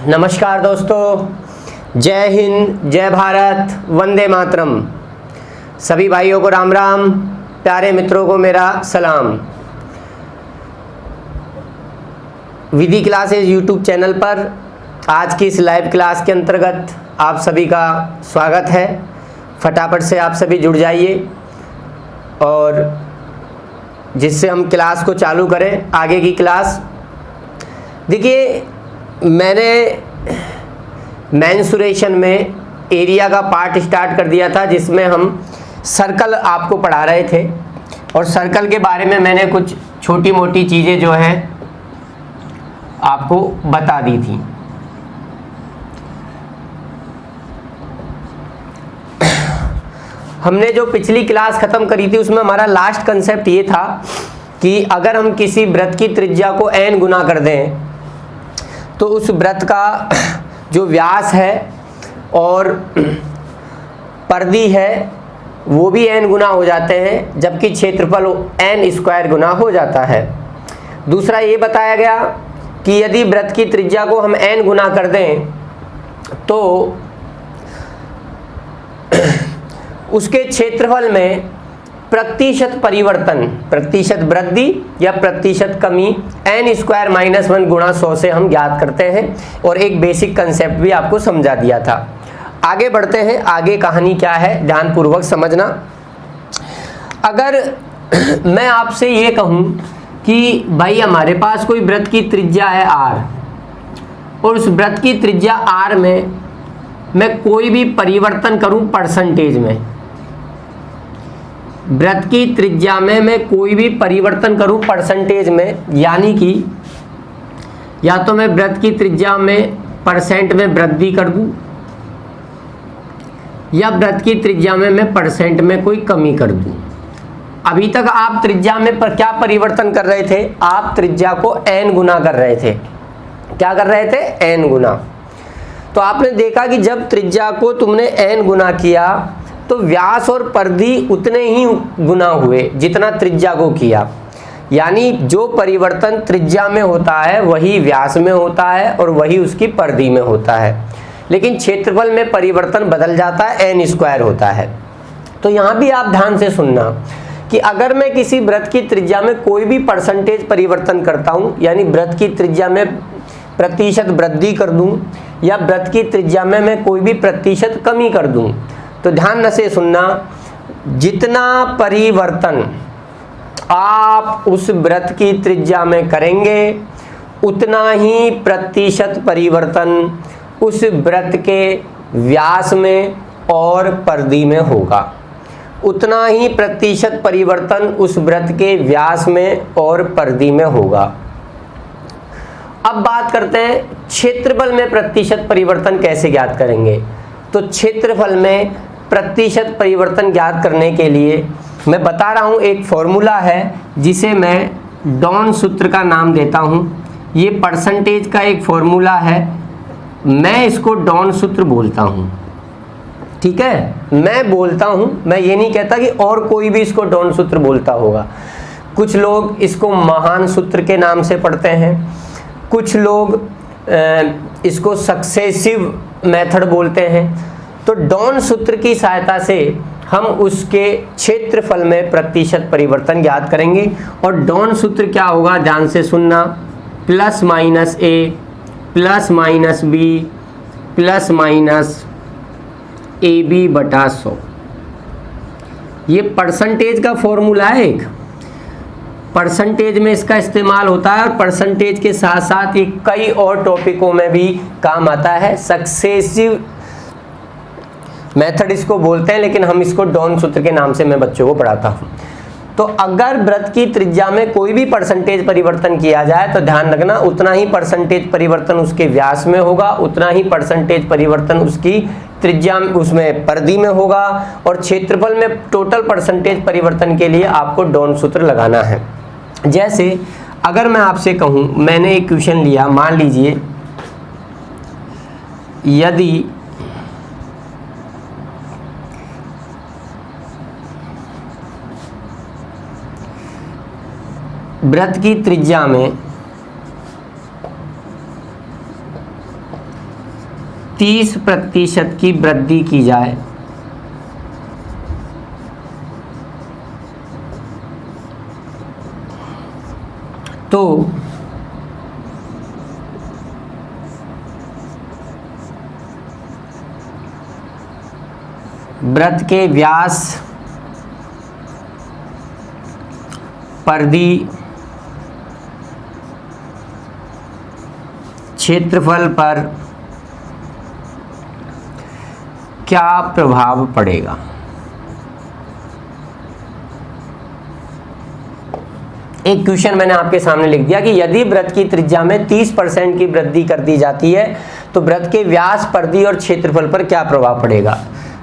नमस्कार दोस्तों, जय हिंद, जय भारत, वंदे मातरम। सभी भाइयों को राम राम, प्यारे मित्रों को मेरा सलाम। विधि क्लासेज यूट्यूब चैनल पर आज की इस लाइव क्लास के अंतर्गत आप सभी का स्वागत है। फटाफट से आप सभी जुड़ जाइए और जिससे हम क्लास को चालू करें, आगे की क्लास। देखिए, मैंने मेंसुरेशन में एरिया का पार्ट स्टार्ट कर दिया था, जिसमें हम सर्कल आपको पढ़ा रहे थे और सर्कल के बारे में मैंने कुछ छोटी मोटी चीज़ें जो है आपको बता दी थी। हमने जो पिछली क्लास ख़त्म करी थी उसमें हमारा लास्ट कंसेप्ट ये था कि अगर हम किसी वृत्त की त्रिज्या को n गुना कर दें तो उस वृत्त का जो व्यास है और परिधि है वो भी n गुना हो जाते हैं, जबकि क्षेत्रफल n स्क्वायर गुना हो जाता है। दूसरा ये बताया गया कि यदि वृत्त की त्रिज्या को हम n गुना कर दें तो उसके क्षेत्रफल में प्रतिशत परिवर्तन, प्रतिशत वृद्धि या प्रतिशत कमी n स्क्वायर माइनस 1 गुणा 100 से हम ज्ञात करते हैं, और एक बेसिक कंसेप्ट भी आपको समझा दिया था। आगे बढ़ते हैं, आगे कहानी क्या है ध्यानपूर्वक समझना। अगर मैं आपसे ये कहूँ कि भाई हमारे पास कोई वृत्त की त्रिज्या है r और उस वृत्त की त्रिज्या r में मैं कोई भी परिवर्तन करूँ परसेंटेज में, वृत्त की त्रिज्या में मैं कोई भी परिवर्तन करूं परसेंटेज में, यानी कि या तो मैं वृत्त की त्रिज्या में परसेंट में वृद्धि कर दूं या वृत्त की त्रिज्या में मैं परसेंट में कोई कमी कर दूं। अभी तक आप त्रिज्या में क्या परिवर्तन कर रहे थे? आप त्रिज्या को n गुना कर रहे थे। क्या कर रहे थे? n गुना। तो आपने देखा कि जब त्रिज्या को तुमने n गुना किया तो व्यास और परिधि उतने ही गुना हुए जितना त्रिज्या को किया, यानी जो परिवर्तन त्रिज्या में होता है वही व्यास में होता है और वही उसकी परिधि में होता है, लेकिन क्षेत्रफल में परिवर्तन बदल जाता है, n स्क्वायर होता है। तो यहाँ भी आप ध्यान से सुनना कि अगर मैं किसी वृत्त की त्रिज्या में कोई भी परसेंटेज परिवर्तन करता हूँ, यानी वृत्त की त्रिज्या में प्रतिशत वृद्धि कर दूँ या वृत्त की त्रिज्या में मैं कोई भी प्रतिशत कमी कर दूँ, तो ध्यान से सुनना, जितना परिवर्तन आप उस वृत्त की त्रिज्या में करेंगे उतना ही प्रतिशत परिवर्तन उस वृत्त के व्यास में और परिधि में होगा। उतना ही प्रतिशत परिवर्तन उस वृत्त के व्यास में और परिधि में होगा। अब बात करते हैं क्षेत्रफल में प्रतिशत परिवर्तन कैसे ज्ञात करेंगे। तो क्षेत्रफल में प्रतिशत परिवर्तन ज्ञात करने के लिए मैं बता रहा हूँ, एक फॉर्मूला है जिसे मैं डॉन सूत्र का नाम देता हूँ। ये परसेंटेज का एक फॉर्मूला है, मैं इसको डॉन सूत्र बोलता हूँ। ठीक है, मैं बोलता हूँ, मैं ये नहीं कहता कि और कोई भी इसको डॉन सूत्र बोलता होगा। कुछ लोग इसको महान सूत्र के नाम से पढ़ते हैं, कुछ लोग इसको सक्सेसिव मेथड बोलते हैं। तो डॉन सूत्र की सहायता से हम उसके क्षेत्रफल में प्रतिशत परिवर्तन ज्ञात करेंगे, और डॉन सूत्र क्या होगा ध्यान से सुनना, plus minus a plus minus b plus minus ab बटा 100। ये परसेंटेज का फॉर्मूला है, एक परसेंटेज में इसका इस्तेमाल होता है और परसेंटेज के साथ साथ ये कई और टॉपिकों में भी काम आता है। सक्सेसिव मेथड इसको बोलते हैं, लेकिन हम इसको डॉन सूत्र के नाम से मैं बच्चों को पढ़ाता हूँ। तो अगर वृत्त की त्रिज्या में कोई भी परसेंटेज परिवर्तन किया जाए तो ध्यान रखना, उतना ही परसेंटेज परिवर्तन उसके व्यास में होगा, उतना ही परसेंटेज परिवर्तन उसकी त्रिज्या उसमें परिधि में होगा, और क्षेत्रफल में टोटल परसेंटेज परिवर्तन के लिए आपको डॉन सूत्र लगाना है। जैसे अगर मैं आपसे कहूँ, मैंने एक क्वेश्चन लिया, मान लीजिए यदि वृत्त की त्रिज्या में 30% की वृद्धि की जाए तो वृत्त के व्यास, परिधि, क्षेत्रफल पर क्या प्रभाव पड़ेगा। एक क्वेश्चन मैंने आपके सामने लिख दिया कि यदि वृत्त की त्रिज्या में 30% की वृद्धि कर दी जाती है तो वृत्त के व्यास, परिधि और क्षेत्रफल पर क्या प्रभाव पड़ेगा।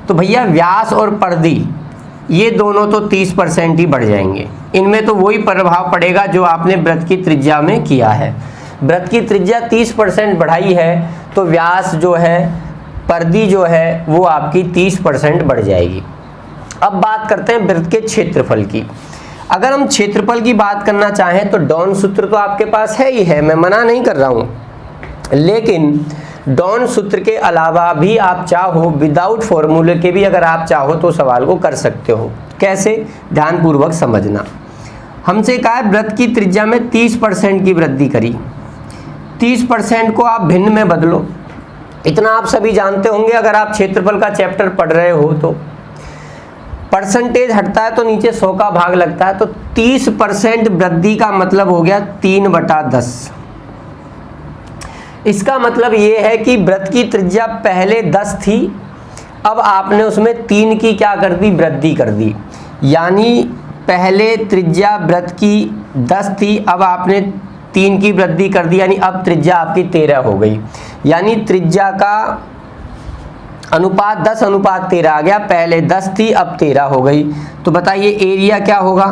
तो भैया व्यास और परिधि ये दोनों तो 30% ही बढ़ जाएंगे, इनमें तो वही प्रभाव पड़ेगा जो आपने वृत्त की त्रिज्या में किया है। वृत्त की त्रिज्या 30% बढ़ाई है तो व्यास जो है, परिधि जो है वो आपकी 30% बढ़ जाएगी। अब बात करते हैं वृत्त के क्षेत्रफल की। अगर हम क्षेत्रफल की बात करना चाहें तो डॉन सूत्र तो आपके पास है ही है, मैं मना नहीं कर रहा हूं, लेकिन डॉन सूत्र के अलावा भी आप चाहो विदाउट फॉर्मूले के भी अगर आप चाहो तो सवाल को कर सकते हो। कैसे, ध्यानपूर्वक समझना। हमसे कहा है वृत्त की त्रिज्या में 30% की वृद्धि करी, 30% को आप भिन्न में बदलो। इतना आप सभी जानते होंगे अगर आप क्षेत्रफल का चैप्टर पढ़ रहे हो तो परसेंटेज हटता है तो नीचे 100 का भाग लगता है, तो 30% वृद्धि का मतलब हो गया 3/10। इसका मतलब ये है कि वृत्त की त्रिज्या पहले 10 थी, अब आपने उसमें 3 की क्या कर दी, वृद्धि कर दी। यानी पहले त्रिज्या वृत्त की 10 थी, अब आपने 3 की वृद्धि कर दी, यानी अब त्रिज्या आपकी 13 हो गई। यानी त्रिज्या का अनुपात 10:13 आ गया, पहले 10 थी अब 13 हो गई। तो बताइए एरिया क्या होगा,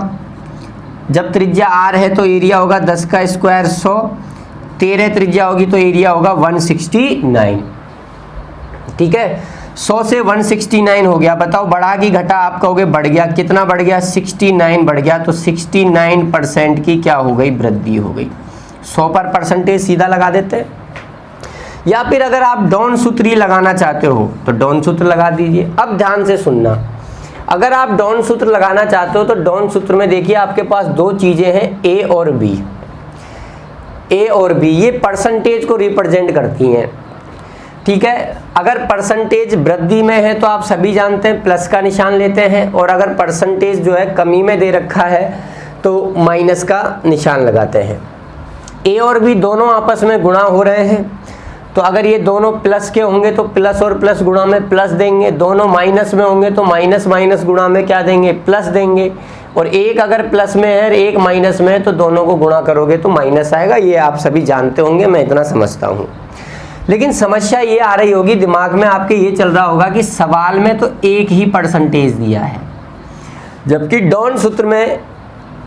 जब त्रिज्या r है तो एरिया होगा 10 का स्क्वायर 100, 13 त्रिज्या होगी तो एरिया होगा 169। ठीक है, 100 से 169 हो गया। बताओ बढ़ा कि घटा, आप कहोगे बढ़ गया, कितना बढ़ गया, 69 बढ़ गया। तो 69% की क्या हो गई, वृद्धि हो गई। 100 पर परसेंटेज सीधा लगा देते हैं, या फिर अगर आप डॉन सूत्र ही लगाना चाहते हो तो डॉन सूत्र लगा दीजिए। अब ध्यान से सुनना, अगर आप डॉन सूत्र लगाना चाहते हो तो डॉन सूत्र में देखिए आपके पास दो चीजें हैं, ए और बी। ए और बी ये परसेंटेज को रिप्रेजेंट करती हैं। ठीक है, अगर परसेंटेज वृद्धि में है तो आप सभी जानते हैं प्लस का निशान लेते हैं, और अगर परसेंटेज जो है कमी में दे रखा है तो माइनस का निशान लगाते हैं। ए और बी दोनों आपस में गुणा हो रहे हैं, तो अगर ये दोनों प्लस के होंगे तो प्लस और प्लस गुणा में प्लस देंगे, दोनों माइनस में होंगे तो माइनस माइनस गुणा में क्या देंगे, प्लस देंगे। और एक अगर प्लस में है और एक माइनस में है तो दोनों को गुणा करोगे तो माइनस आएगा। ये आप सभी जानते होंगे, मैं इतना समझता हूँ। लेकिन समस्या ये आ रही होगी दिमाग में आपके, ये चल रहा होगा कि सवाल में तो एक ही परसेंटेज दिया है, जबकि डॉन सूत्र में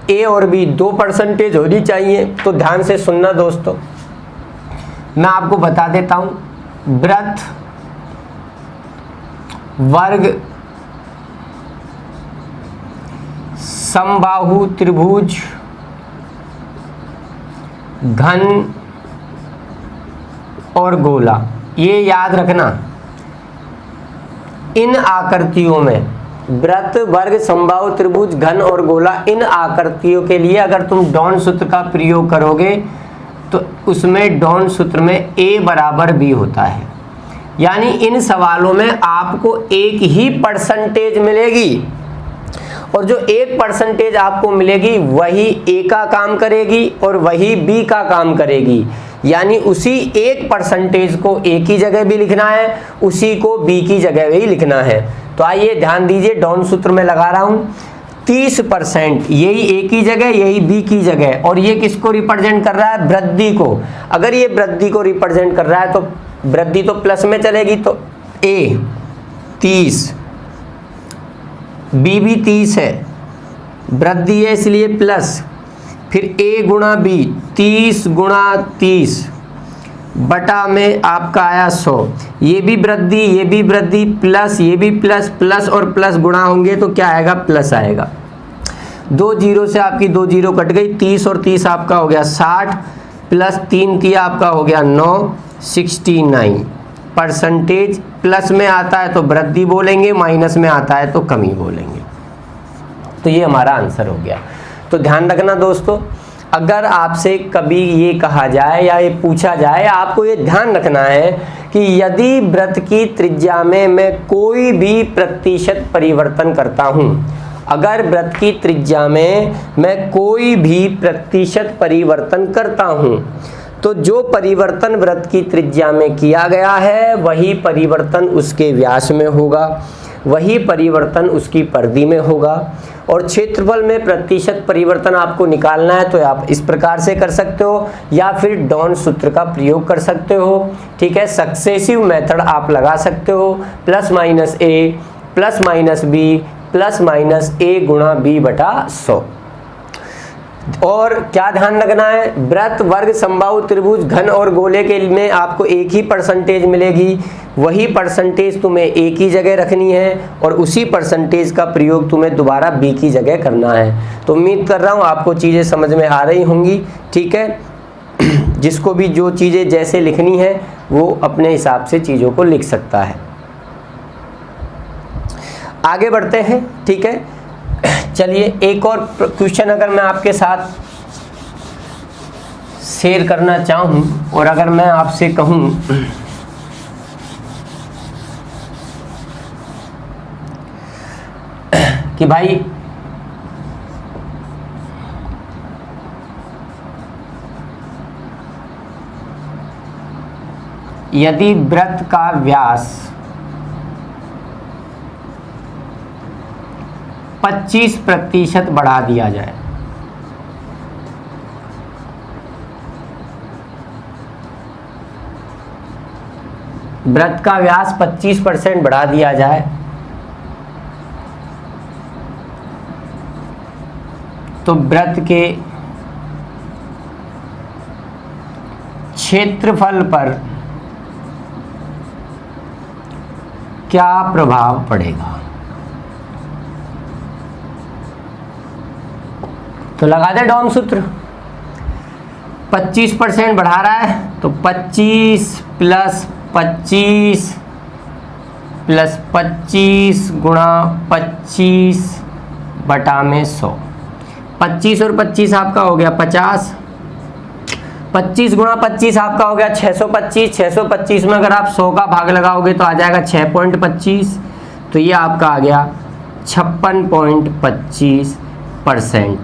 ए और बी 2% होनी चाहिए। तो ध्यान से सुनना दोस्तों, मैं आपको बता देता हूं। वृत्त, वर्ग, समबाहु त्रिभुज, घन और गोला, ये याद रखना। इन आकृतियों में वृत्त, वर्ग, समबाहु त्रिभुज, घन और गोला, इन आकृतियों के लिए अगर तुम डॉन सूत्र का प्रयोग करोगे तो उसमें डॉन सूत्र में a बराबर b होता है। यानी इन सवालों में आपको एक ही परसेंटेज मिलेगी, और जो 1% आपको मिलेगी वही a का काम करेगी और वही b का काम करेगी। यानी उसी 1% को a की जगह भी लिखना है, उसी को b की जगह भी लिखना है। तो आइए ध्यान दीजिए, डॉन सूत्र में लगा रहा हूं 30%, यही a की जगह यही b की जगह, और ये किसको रिप्रेजेंट कर रहा है, वृद्धि को। अगर ये वृद्धि को रिप्रेजेंट कर रहा है तो वृद्धि तो प्लस में चलेगी, तो a 30, b भी 30 है, वृद्धि है इसलिए प्लस, फिर a गुणा b 30 गुणा 30 बटा में आपका आया 100। ये भी वृद्धि, ये भी वृद्धि, प्लस ये भी प्लस, प्लस और प्लस गुणा होंगे तो क्या आएगा, प्लस आएगा। 2 जीरो से आपकी 2 जीरो कट गई, 30 और 30 आपका हो गया 60, प्लस 3 आपका हो गया 9, 69। परसेंटेज, प्लस में आता है तो वृद्धि बोलेंगे, माइनस में आता है तो कमी बोलेंगे। तो ये हमारा आंसर हो गया। तो ध्यान रखना दोस्तों, अगर आपसे कभी ये कहा जाए या ये पूछा जाए, आपको ये ध्यान रखना है कि यदि वृत्त की त्रिज्या में मैं कोई भी प्रतिशत परिवर्तन करता हूँ, अगर वृत्त की त्रिज्या में मैं कोई भी प्रतिशत परिवर्तन करता हूँ, तो जो परिवर्तन वृत्त की त्रिज्या में किया गया है वही परिवर्तन उसके व्यास में होगा, वही परिवर्तन उसकी परिधि में होगा। और क्षेत्रफल में प्रतिशत परिवर्तन आपको निकालना है तो आप इस प्रकार से कर सकते हो, या फिर डॉन सूत्र का प्रयोग कर सकते हो। ठीक है, सक्सेसिव मेथड आप लगा सकते हो, plus minus A plus minus B plus minus A गुणा बी बटा 100। और क्या ध्यान रखना है, वृत्त, वर्ग, समबाहु त्रिभुज, घन और गोले के में आपको एक ही परसेंटेज मिलेगी, वही परसेंटेज तुम्हें ए की जगह रखनी है और उसी परसेंटेज का प्रयोग तुम्हें दोबारा बी की जगह करना है। तो उम्मीद कर रहा हूँ आपको चीज़ें समझ में आ रही होंगी। ठीक है, जिसको भी जो चीज़ें जैसे लिखनी है वो अपने हिसाब से चीज़ों को लिख सकता है। आगे बढ़ते हैं। ठीक है, चलिए एक और क्वेश्चन अगर मैं आपके साथ शेयर करना चाहूँ, और अगर मैं आपसे कहूँ कि भाई यदि वृत्त का व्यास 25% बढ़ा दिया जाए, वृत्त का व्यास 25% बढ़ा दिया जाए तो वृत्त के क्षेत्रफल पर क्या प्रभाव पड़ेगा? तो लगा दे डॉन सूत्र। 25% बढ़ा रहा है तो 25 प्लस 25 प्लस 25 गुणा 25 बटा में 100। 25 और 25 आपका हो गया 50, 25 गुणा 25 आपका हो गया 625। 625 में अगर आप 100 का भाग लगाओगे तो आ जाएगा 6.25, तो ये आपका आ गया 56.25%।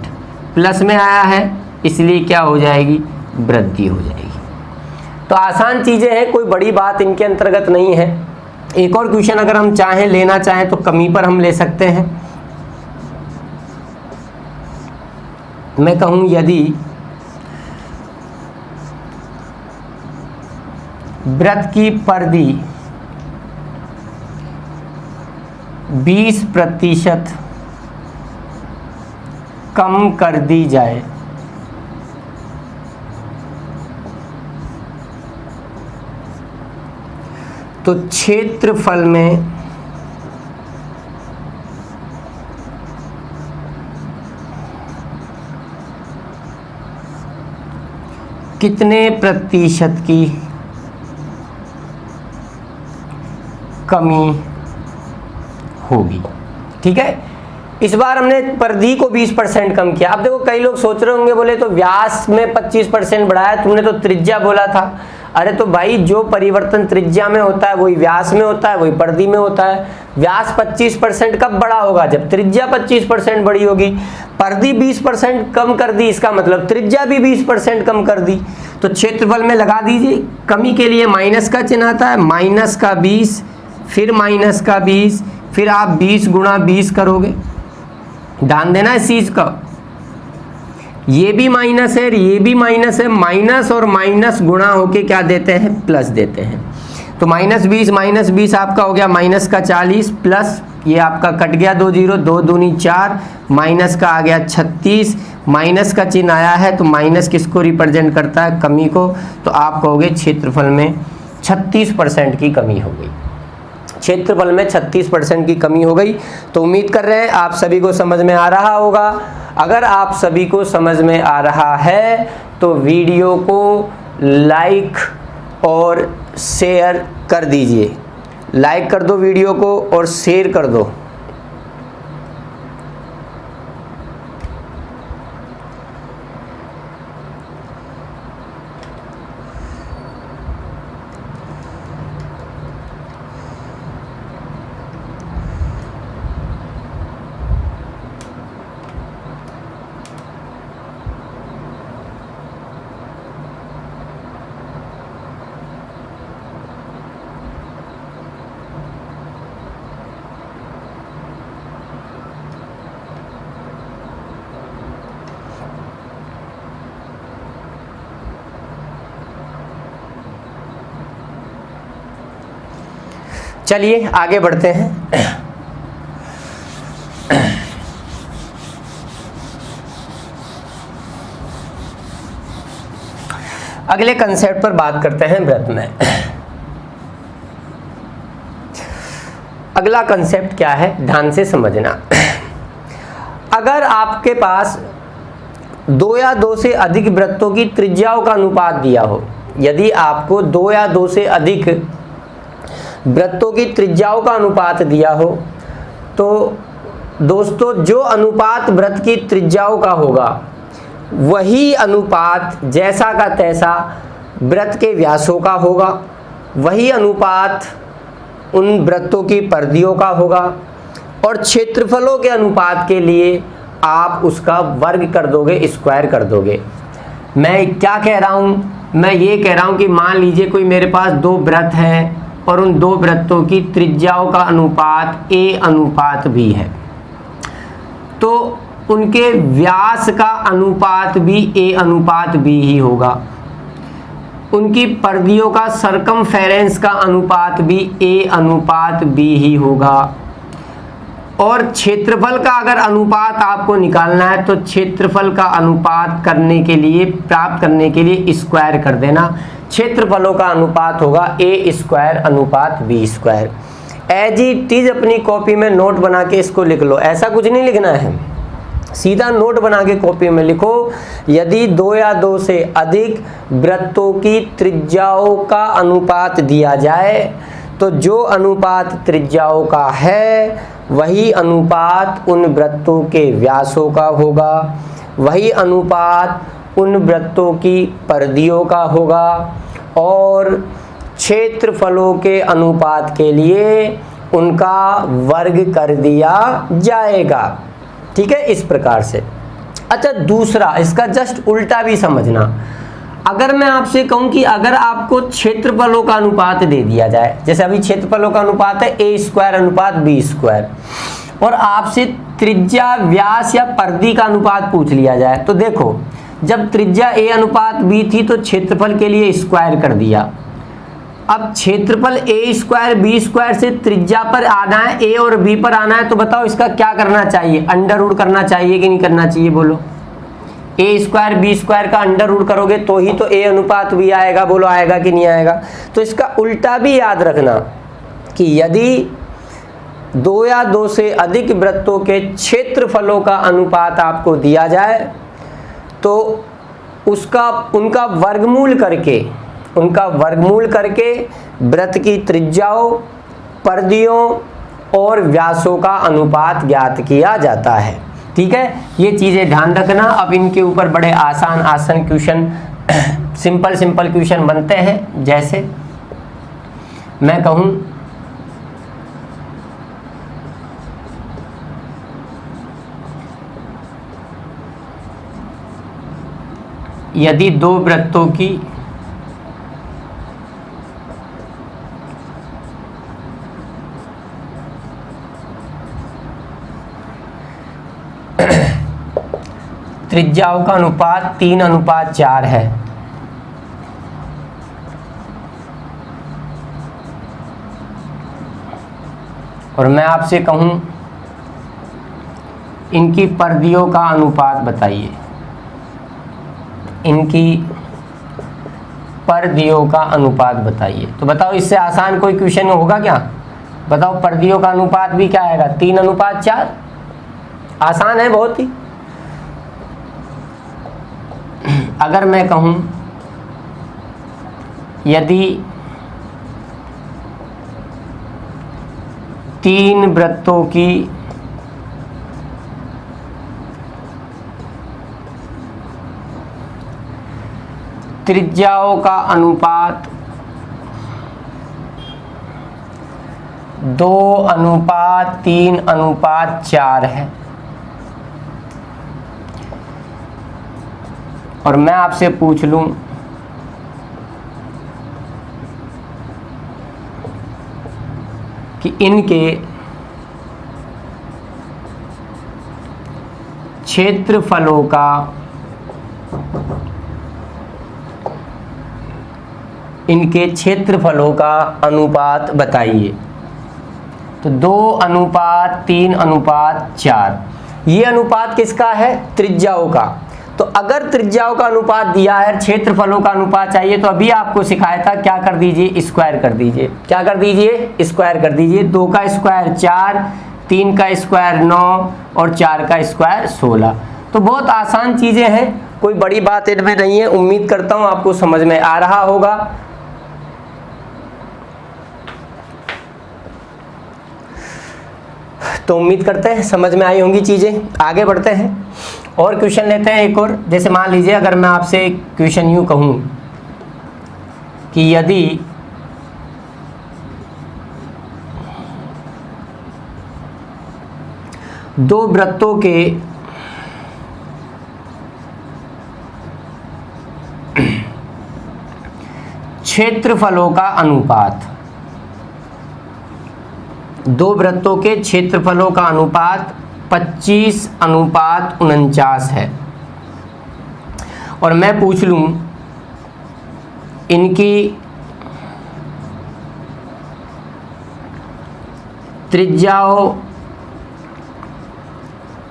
प्लस में आया है इसलिए क्या हो जाएगी, वृद्धि हो जाएगी। तो आसान चीज़ें हैं, कोई बड़ी बात इनके अंतर्गत नहीं है। एक और क्वेश्चन अगर हम चाहें लेना चाहें तो कमी पर हम ले सकते हैं। मैं कहूँ यदि वृत्त की परिधि 20% कम कर दी जाए तो क्षेत्रफल में कितने प्रतिशत की कमी होगी? ठीक है, इस बार हमने परिधि को 20% कम किया। अब देखो कई लोग सोच रहे होंगे, बोले तो व्यास में 25% बढ़ाया, तुमने तो त्रिज्या बोला था। अरे तो भाई जो परिवर्तन त्रिज्या में होता है वही व्यास में होता है, वही परिधि में होता है। व्यास 25% कब बड़ा होगा? जब त्रिज्या 25% बड़ी होगी। परिधि 20% कम कर दी, इसका मतलब त्रिज्या भी 20% कम कर दी। तो क्षेत्रफल में लगा दीजिए, कमी के लिए माइनस का चिन्ह आता है, माइनस का 20 फिर माइनस का 20, फिर आप 20 गुणा 20 करोगे। ध्यान देना इस चीज का, ये भी माइनस है, ये भी माइनस है, माइनस और माइनस गुणा होके क्या देते हैं, प्लस देते हैं। तो माइनस 20 आपका हो गया माइनस का 40, प्लस ये आपका कट गया 2 0, 2 दूनी 4, माइनस का आ गया 36, माइनस का चिन्ह आया है तो माइनस किसको रिप्रेजेंट करता है, कमी को। तो आप कहोगे क्षेत्रफल में 36% की कमी हो गई, क्षेत्रफल में 36% की कमी हो गई। तो उम्मीद कर रहे हैं आप सभी को समझ में आ रहा होगा। अगर आप सभी को समझ में आ रहा है तो वीडियो को लाइक और शेयर कर दीजिए। लाइक कर दो वीडियो को और शेयर कर दो। चलिए आगे बढ़ते हैं। अगले कंसेप्ट पर बात करते हैं वृत्त में। अगला कंसेप्ट क्या है, ध्यान से समझना। अगर आपके पास 2 या 2 से अधिक वृत्तों की त्रिज्याओं का अनुपात दिया हो, यदि आपको 2 या 2 से अधिक वृत्तों की त्रिज्याओं का अनुपात दिया हो, तो दोस्तों जो अनुपात वृत्त की त्रिज्याओं का होगा वही अनुपात जैसा का तैसा वृत्त के व्यासों का होगा, वही अनुपात उन वृत्तों की परिधियों का होगा, और क्षेत्रफलों के अनुपात के लिए आप उसका वर्ग कर दोगे, स्क्वायर कर दोगे। मैं क्या कह रहा हूँ, मैं ये कह रहा हूँ कि मान लीजिए कोई मेरे पास 2 वृत्त है और उन 2 वृत्तों की त्रिज्याओं का अनुपात a अनुपात b है, तो उनके व्यास का अनुपात भी a अनुपात b ही होगा। उनकी परिधियों का सरकमफेरेंस का अनुपात भी a अनुपात b ही होगा। और क्षेत्रफल का अगर अनुपात आपको निकालना है तो क्षेत्रफल का अनुपात करने के लिए, प्राप्त करने के लिए स्क्वायर कर देना। क्षेत्रफलों का अनुपात होगा a स्क्वायर अनुपात b square. As it is अपनी कॉपी में नोट बना के इसको लिख लो, ऐसा कुछ नहीं लिखना है, सीधा नोट बना के कॉपी में लिखो। यदि 2 या 2 से अधिक वृत्तों की त्रिज्याओं का अनुपात दिया जाए, तो जो अनुपात त्रिज्याओं का है वही अनुपात उन वृत्तों के व्यासों का होगा, वही अनुपात उन वृत्तों की परिधियों का होगा, और क्षेत्रफलों के अनुपात के लिए उनका वर्ग कर दिया जाएगा। ठीक है, इस प्रकार से। अच्छा, दूसरा इसका जस्ट उल्टा भी समझना। अगर मैं आपसे कहूं कि अगर आपको क्षेत्रफलों का अनुपात दे दिया जाए, जैसे अभी क्षेत्रफलों का अनुपात है a स्क्वायर अनुपात b स्क्वायर, और आपसे त्रिज्या, व्यास या परिधि का अनुपात पूछ लिया जाए, तो देखो जब त्रिज्या a अनुपात b थी तो क्षेत्रफल के लिए स्क्वायर कर दिया। अब क्षेत्रफल a स्क्वायर b स्क्वायर से त्रिज्या पर आना है, a और b पर आना है, तो बताओ इसका क्या करना चाहिए, अंडर रूट करना चाहिए कि नहीं करना चाहिए, बोलो। a स्क्वायर b स्क्वायर का अंडर रूट करोगे तो ही तो a अनुपात b आएगा, बोलो आएगा कि नहीं आएगा। तो इसका उल्टा भी याद रखना कि यदि 2 या 2 से अधिक वृत्तों के क्षेत्रफलों का अनुपात आपको दिया जाए, तो उनका वर्गमूल करके वृत्त की त्रिज्याओं, परिधियों और व्यासों का अनुपात ज्ञात किया जाता है। ठीक है, ये चीजें ध्यान रखना। अब इनके ऊपर बड़े आसान क्वेश्चन, सिंपल क्वेश्चन बनते हैं। जैसे मैं कहूं यदि 2 वृत्तों की त्रिज्याओं का अनुपात 3 अनुपात 4 है, और मैं आपसे कहूं इनकी परिधियों का अनुपात बताइए, इनकी परिधियों का अनुपात बताइए। तो बताओ इससे आसान कोई क्वेश्चन होगा क्या? बताओ परिधियों का अनुपात भी क्या आएगा, 3 अनुपात 4। आसान है बहुत ही। अगर मैं कहूं यदि 3 वृत्तों की त्रिज्याओं का अनुपात 2:3:4 है, और मैं आपसे पूछ लूं कि इनके क्षेत्रफलों का अनुपात बताइए। तो 2:3:4 ये अनुपात किसका है? त्रिज्याओं का। तो अगर त्रिज्याओं का अनुपात दिया है, क्षेत्रफलों का अनुपात चाहिए, तो अभी आपको सिखाया था क्या कर दीजिए, स्क्वायर कर दीजिए। क्या कर दीजिए? स्क्वायर कर दीजिए। 2 का स्क्वायर 4, 3 का स्क्वायर 9 और 4 का स्क्वायर 16। तो बहुत आसान चीजें हैं, कोई बड़ी बात इनमें नहीं है। उम्मीद करता हूं आपको समझ में आ रहा होगा। तो उम्मीद करते हैं समझ में आई होंगी चीजें। आगे बढ़ते हैं और क्वेश्चन लेते हैं एक और। जैसे मान लीजिए अगर मैं आपसे एक क्वेश्चन यूं कहूं कि यदि दो वृत्तों के क्षेत्रफलों का अनुपात, 2 वृत्तों के क्षेत्रफलों का अनुपात 25:49 है, और मैं पूछ लूं इनकी त्रिज्याओं,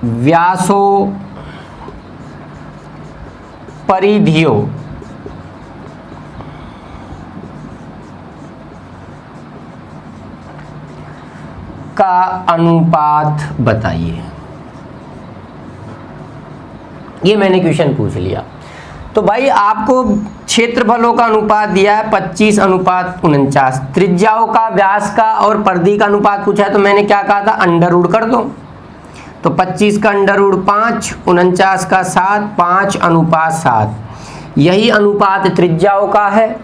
व्यासों, परिधियों का अनुपात बताइए। ये मैंने क्वेश्चन पूछ लिया। तो भाई आपको क्षेत्रफलों का अनुपात दिया है 25:49, त्रिज्याओं का, व्यास का और परिधि का अनुपात पूछा है, तो मैंने क्या कहा था, अंडर रूट कर दो। तो 25 का अंडर रूट 5, 49 का 7, 5:7। यही अनुपात त्रिज्याओं का है,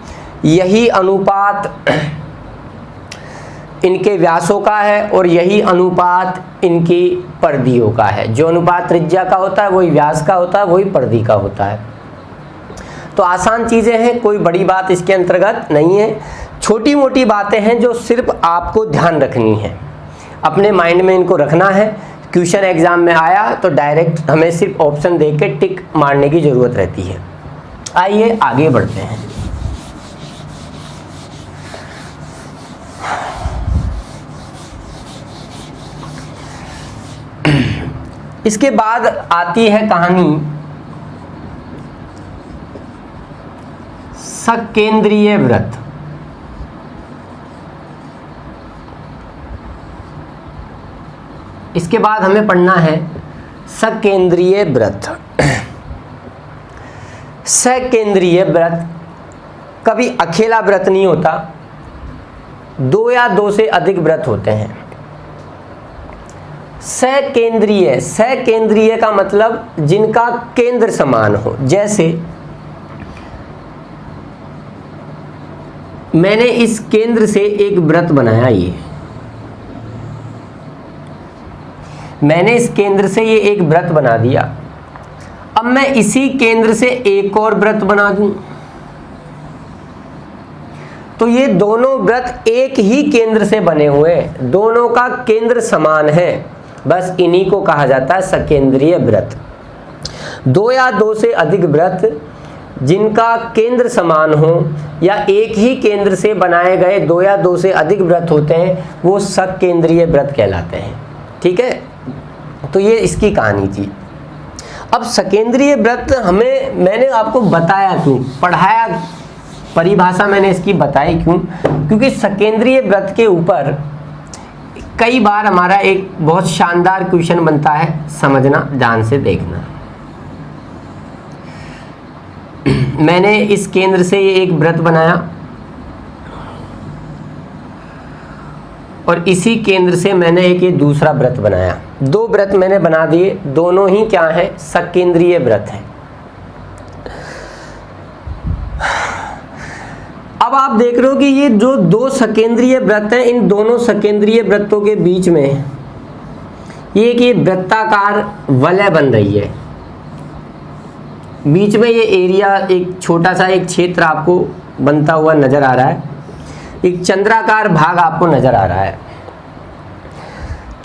यही अनुपात इनके व्यासों का है, और यही अनुपात इनकी परिधियों का है। जो अनुपात त्रिज्या का होता है वही व्यास का होता है, वही परिधि का होता है। तो आसान चीज़ें हैं, कोई बड़ी बात इसके अंतर्गत नहीं है। छोटी मोटी बातें हैं जो सिर्फ आपको ध्यान रखनी है, अपने माइंड में इनको रखना है। क्वेश्चन एग्जाम में आया तो डायरेक्ट हमें सिर्फ ऑप्शन देख के टिक मारने की ज़रूरत रहती है। आइए आगे बढ़ते हैं। इसके बाद आती है कहानी सकेंद्रीय वृत्त। इसके बाद हमें पढ़ना है सकेंद्रीय वृत्त। सकेंद्रीय वृत्त कभी अकेला वृत्त नहीं होता, 2 या 2 से अधिक वृत्त होते हैं। सकेंद्रीय, सकेंद्रीय का मतलब जिनका केंद्र समान हो। जैसे मैंने इस केंद्र से एक वृत्त बनाया, मैंने इस केंद्र से ये एक वृत्त बना दिया। अब मैं इसी केंद्र से एक और वृत्त बना दूं, तो ये दोनों वृत्त एक ही केंद्र से बने हुए, दोनों का केंद्र समान है, बस इन्हीं को कहा जाता है सकेंद्रीय वृत्त। 2 या 2 से अधिक वृत्त जिनका केंद्र समान हो या एक ही केंद्र से बनाए गए 2 या 2 से अधिक वृत्त होते हैं, वो सकेंद्रीय वृत्त कहलाते हैं। ठीक है, तो ये इसकी कहानी थी। अब सकेंद्रीय वृत्त हमें, मैंने आपको बताया क्यों, पढ़ाया, परिभाषा मैंने इसकी बताई क्यों, क्योंकि सकेंद्रीय वृत्त के ऊपर कई बार हमारा एक बहुत शानदार क्वेश्चन बनता है, समझना, ध्यान से देखना। मैंने इस केंद्र से ये एक वृत्त बनाया, और इसी केंद्र से मैंने एक ये दूसरा वृत्त बनाया। दो वृत्त मैंने बना दिए, दोनों ही क्या है, सकेंद्रीय वृत्त है। अब आप देख रहे हो कि ये जो दो सकेंद्रीय वृत्त हैं, इन दोनों सकेंद्रीय वृत्तों के बीच में ये वृत्ताकार वलय बन रही है। बीच में ये एरिया, एक छोटा सा एक क्षेत्र आपको बनता हुआ नजर आ रहा है, एक चंद्राकार भाग आपको नजर आ रहा है,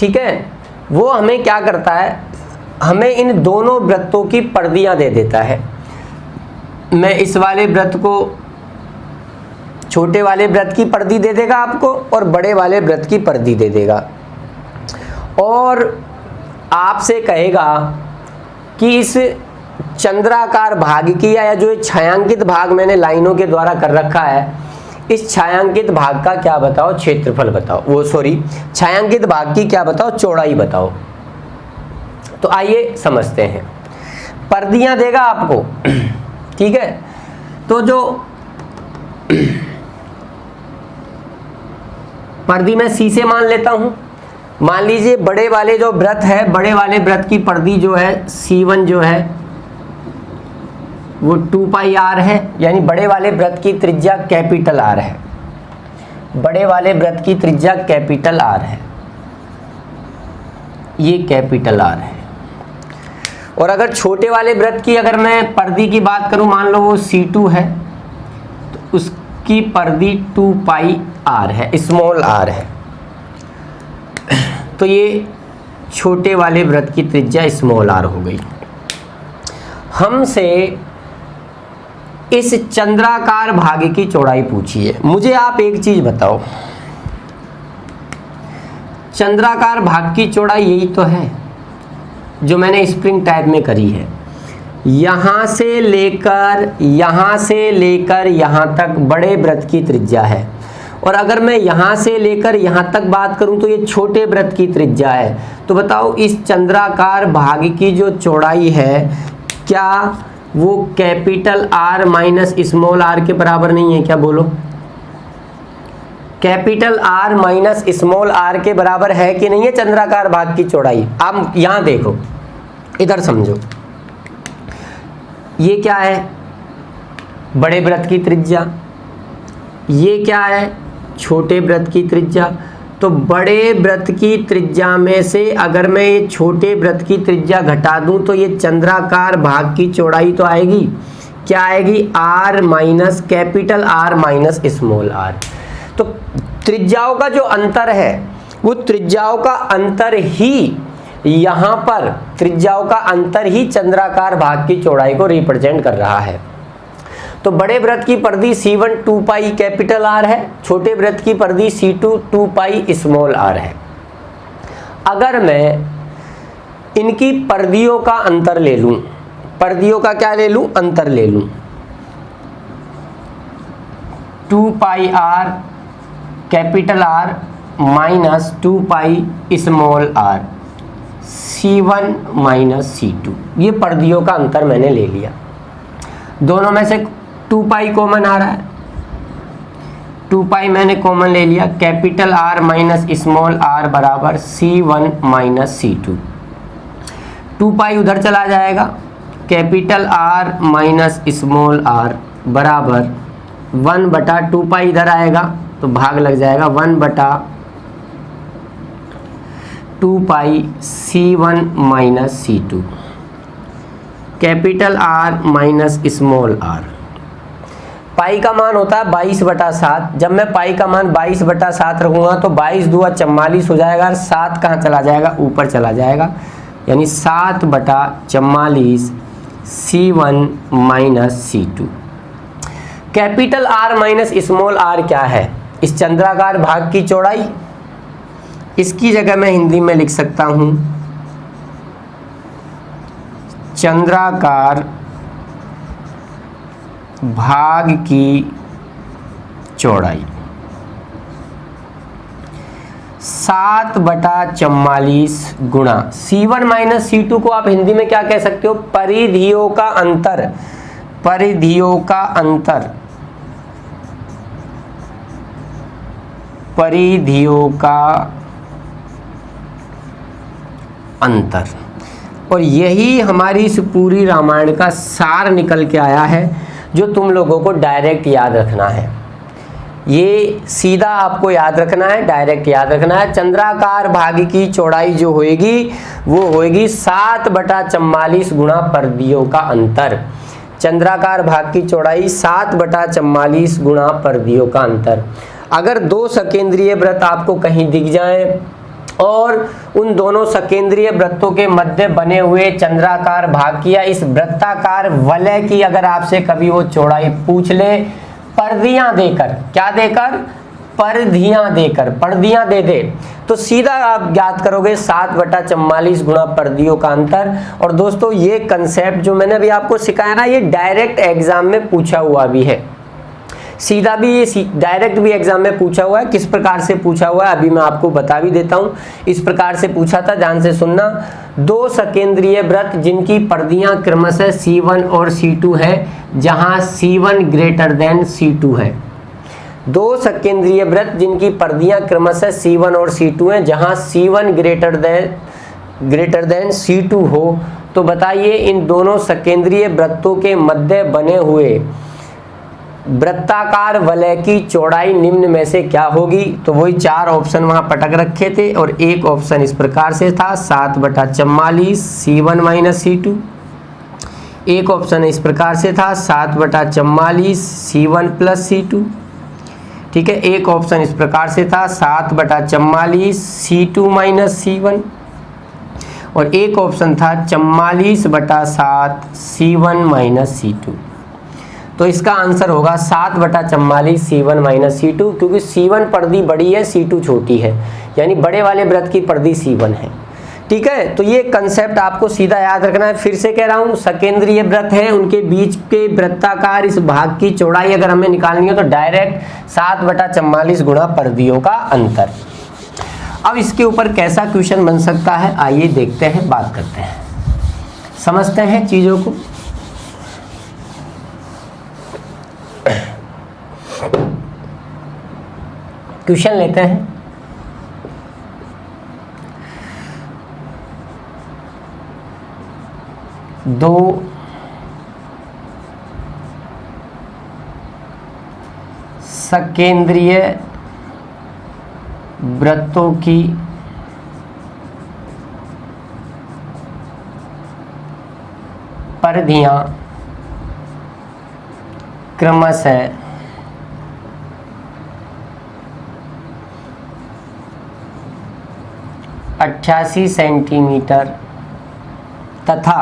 ठीक है। वो हमें क्या करता है, हमें इन दोनों वृत्तों की परिधियां दे देता है। मैं इस वाले वृत्त को, छोटे वाले वृत्त की परिधि दे देगा आपको और बड़े वाले वृत्त की परिधि दे देगा, और आपसे कहेगा कि इस चंद्राकार भाग की या जो छायांकित भाग मैंने लाइनों के द्वारा कर रखा है, इस छायांकित भाग का क्या बताओ, क्षेत्रफल बताओ, वो सॉरी छायांकित भाग की क्या बताओ, चौड़ाई बताओ। तो आइए समझते हैं। परिधियां देगा आपको, ठीक है। तो जो परिधि मैं सी से मान लेता हूं। मान लीजिए बड़े वाले जो वृत्त है, बड़े वाले वृत्त की परिधि जो है C1 जो है वो 2 पाई r है, यानी बड़े वाले वृत्त की त्रिज्या कैपिटल R है। बड़े वाले वृत्त की त्रिज्या कैपिटल R है, ये कैपिटल R है। और अगर छोटे वाले वृत्त की अगर मैं परिधि की बात करूं, मान लो वो C2 है, तो उसकी परिधि 2 पाई r है, स्मॉल r है। तो ये छोटे वाले वृत्त की त्रिज्या स्मॉल r हो गई। हमसे इस चंद्राकार भाग की चौड़ाई पूछी है। मुझे आप एक चीज बताओ, चंद्राकार भाग की चौड़ाई यही तो है जो मैंने स्प्रिंग टाइप में करी है। यहां से लेकर यहां तक बड़े वृत्त की त्रिज्या है, और अगर मैं यहां से लेकर यहां तक बात करूं तो ये छोटे वृत्त की त्रिज्या है। तो बताओ इस चंद्राकार भाग की जो चौड़ाई है, क्या वो capital R minus small r के बराबर नहीं है? क्या बोलो, capital R minus small r के बराबर है कि नहीं है चंद्राकार भाग की चौड़ाई? आप यहां देखो, इधर समझो, ये क्या है, बड़े वृत्त की त्रिज्या, ये क्या है, छोटे वृत्त की त्रिज्या। तो बड़े वृत्त की त्रिज्या में से अगर मैं ये छोटे वृत्त की त्रिज्या घटा दूं तो ये चंद्राकार भाग की चौड़ाई तो आएगी, क्या आएगी, R minus capital R minus small r। तो त्रिज्याओं का जो अंतर है, वो त्रिज्याओं का अंतर ही यहाँ पर, त्रिज्याओं का अंतर ही चंद्राकार भाग की चौड़ाई को रिप्रेजेंट कर रहा है। तो बड़े वृत्त की परिधि C1 2 पाई कैपिटल R है, छोटे वृत्त की परिधि C2 2 पाई स्मॉल r है। अगर मैं इनकी परिधियों का अंतर ले लूं, परिधियों का क्या ले लूं, अंतर ले लूं, 2 पाई r capital R minus 2 pi small r, C1 minus C2, ये परिधियों का अंतर मैंने ले लिया। दोनों में से 2 पाई कॉमन आ रहा है, 2 पाई मैंने कॉमन ले लिया, capital R minus small r बराबर C1 माइनस C2। 2 पाई उधर चला जाएगा, capital R minus small r बराबर 1 बटा 2 पाई इधर आएगा तो भाग लग जाएगा, 1 बटा 2 पाई C1 minus C2, capital R minus small r। पाई का मान होता है 22/7। जब मैं पाई का मान 22/7 रखूंगा तो 22 दूआ 44 हो जाएगा, 7 कहाँ चला जाएगा, ऊपर चला जाएगा, यानी 7/44 C1 minus C2। Capital R minus small r क्या है, इस चंद्राकार भाग की चौड़ाई। इसकी जगह मैं हिंदी में लिख सकता हूं चंद्राकार भाग की चौड़ाई 7/44 गुणा C1 माइनस C2 को आप हिंदी में क्या कह सकते हो, परिधियों का अंतर, परिधियों का अंतर, परिधियों का अंतर। और यही हमारी इस पूरी रामायण का सार निकल के आया है, जो तुम लोगों को डायरेक्ट याद रखना है। ये सीधा आपको याद रखना है, डायरेक्ट याद रखना है। चंद्राकार भाग की चौड़ाई जो होएगी वो होएगी 7/44 गुणा परिधियों का अंतर। चंद्राकार भाग की चौड़ाई 7/44 गुणा परिधियों का अंतर। अगर दो सकेंद्रीय वृत्त आपको कहीं दिख जाएं और उन दोनों सकेंद्रीय वृत्तों के मध्य बने हुए चंद्राकार भाग की या इस वृत्ताकार वलय की अगर आपसे कभी वो चौड़ाई पूछ ले, परिधियां देकर, क्या देकर, परिधियां देकर, परिधियां दे दे, तो सीधा आप ज्ञात करोगे 7/44 गुणा परिधियों का अंतर। और दोस्तों ये कंसेप्ट जो मैंने अभी आपको सिखाया ना, ये डायरेक्ट एग्जाम में पूछा हुआ भी है, सीधा भी, ये डायरेक्ट भी एग्जाम में पूछा हुआ है। किस प्रकार से पूछा हुआ है अभी मैं आपको बता भी देता हूं। इस प्रकार से पूछा था, ध्यान से सुनना। दो सकेंद्रीय वृत्त जिनकी परिधियां क्रमशः C1 और C2 है, जहां C1 ग्रेटर देन C2 है। दो सकेंद्रीय वृत्त जिनकी परिधियां क्रमशः C1 और C2 है, जहां C1 ग्रेटर देन C2 हो, तो बताइए इन दोनों सकेंद्रीय वृत्तों के मध्य बने हुए वृत्ताकार वलय की चौड़ाई निम्न में से क्या होगी। तो वही 4 ऑप्शन वहां पटक रखे थे और एक ऑप्शन इस प्रकार से था 7/44 C1 माइनस C2। एक ऑप्शन इस प्रकार से था 7/44 C1 प्लस C2। ठीक है, एक ऑप्शन इस प्रकार से था 7/44 C2 माइनस C1 और एक ऑप्शन था 44/7 C1 माइनस C2। तो इसका आंसर होगा 7/44 C1 माइनस C2, क्योंकि C1 परिधि बड़ी है, C2 छोटी है, यानी बड़े वाले वृत्त की परिधि C1 है। ठीक है, तो ये कंसेप्ट आपको सीधा याद रखना है। फिर से कह रहा हूं, सकेंद्रीय वृत्त हैं, उनके बीच के वृत्ताकार इस भाग की चौड़ाई अगर हमें निकालनी हो तो डायरेक्ट 7/44 गुणा परिधियों का अंतर। अब इसके ऊपर कैसा क्वेश्चन बन सकता है, आइए देखते हैं, बात करते हैं, समझते हैं चीजों को। क्वेश्चन लेते हैं। दो सकेंद्रीय वृत्तों की परिधियां क्रमशः 88 सेंटीमीटर तथा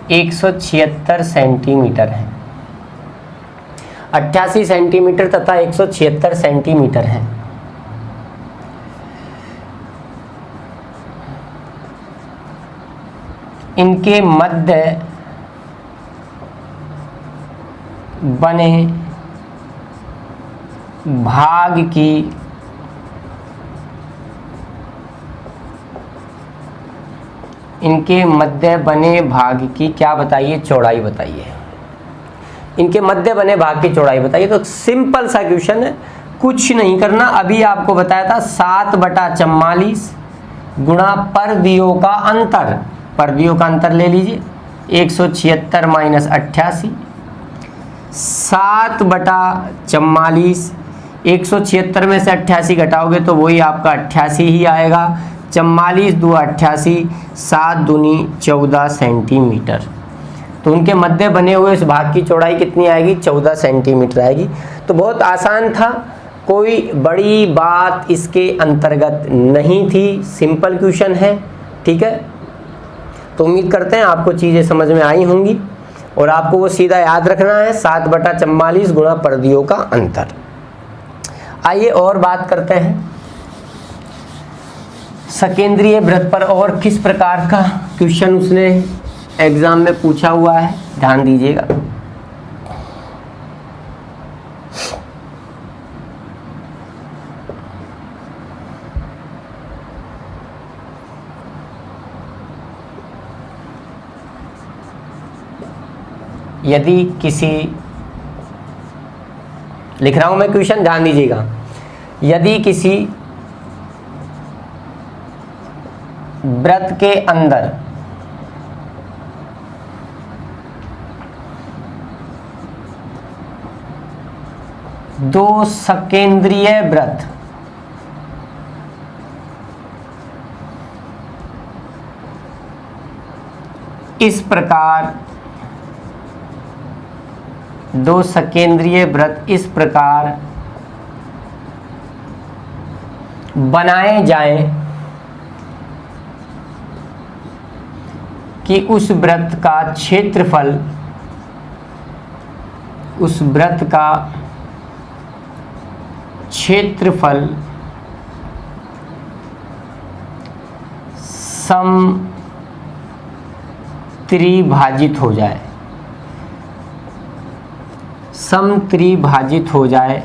176 सेंटीमीटर है। 88 सेंटीमीटर तथा 176 सेंटीमीटर है। इनके मध्य बने भाग की क्या बताइए, चौड़ाई बताइए। इनके मध्य बने भाग की चौड़ाई बताइए। तो सिंपल सा क्वेश्चन है, कुछ नहीं करना। अभी आपको बताया था 7/44 गुणा परिधियों का अंतर। परिधियों का अंतर ले लीजिए, 176 माइनस 88, 7/44। 176 में से 88 घटाओगे तो वही आपका 88 ही आएगा। 44 2 88, 7 दूनी 14 सेंटीमीटर। तो उनके मध्य बने हुए इस भाग की चौड़ाई कितनी आएगी, 14 सेंटीमीटर आएगी। तो बहुत आसान था, कोई बड़ी बात इसके अंतर्गत नहीं थी, सिंपल क्वेश्चन है। ठीक है, तो उम्मीद करते हैं आपको चीज़ें समझ में आई होंगी और आपको वो सीधा याद रखना है, 7/44 गुणा परिधियों का अंतर। आइए और बात करते हैं सकेंद्रीय वृत्त पर और किस प्रकार का क्वेश्चन उसने एग्जाम में पूछा हुआ है, ध्यान दीजिएगा। यदि किसी, लिख रहा हूं मैं क्वेश्चन, ध्यान दीजिएगा, यदि किसी वृत्त के अंदर दो सकेंद्रीय वृत्त इस प्रकार, दो सकेंद्रीय वृत्त इस प्रकार बनाए जाएं कि उस वृत्त का क्षेत्रफल, उस वृत्त का क्षेत्रफल समत्रिभाजित हो जाए, समत्रिभाजित हो जाए,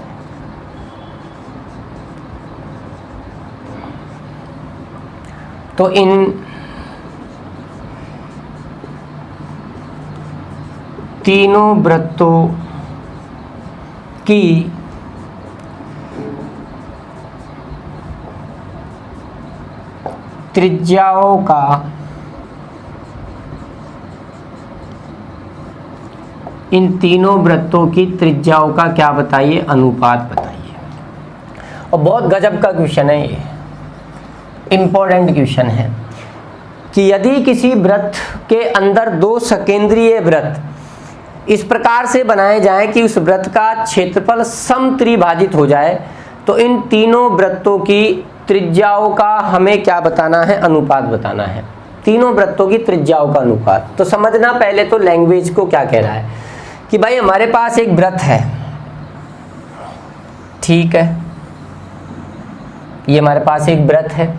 तो इन तीनों वृत्तों की त्रिज्याओं का इन तीनों वृत्तों की त्रिज्याओं का क्या बताइए, अनुपात बताइए। और बहुत गजब का क्वेश्चन है ये, इंपॉर्टेंट क्वेश्चन है कि यदि किसी वृत्त के अंदर दो सकेंद्रीय वृत्त इस प्रकार से बनाए जाएं कि उस वृत्त का क्षेत्रफल समत्रिभाजित हो जाए, तो इन तीनों वृत्तों की त्रिज्याओं का हमें क्या बताना है, अनुपात बताना है। तीनों वृत्तों की त्रिज्याओं का अनुपात। तो समझना पहले तो लैंग्वेज को क्या कह रहा है कि भाई हमारे पास एक वृत्त है, ठीक है, ये हमारे पास एक वृत्त है,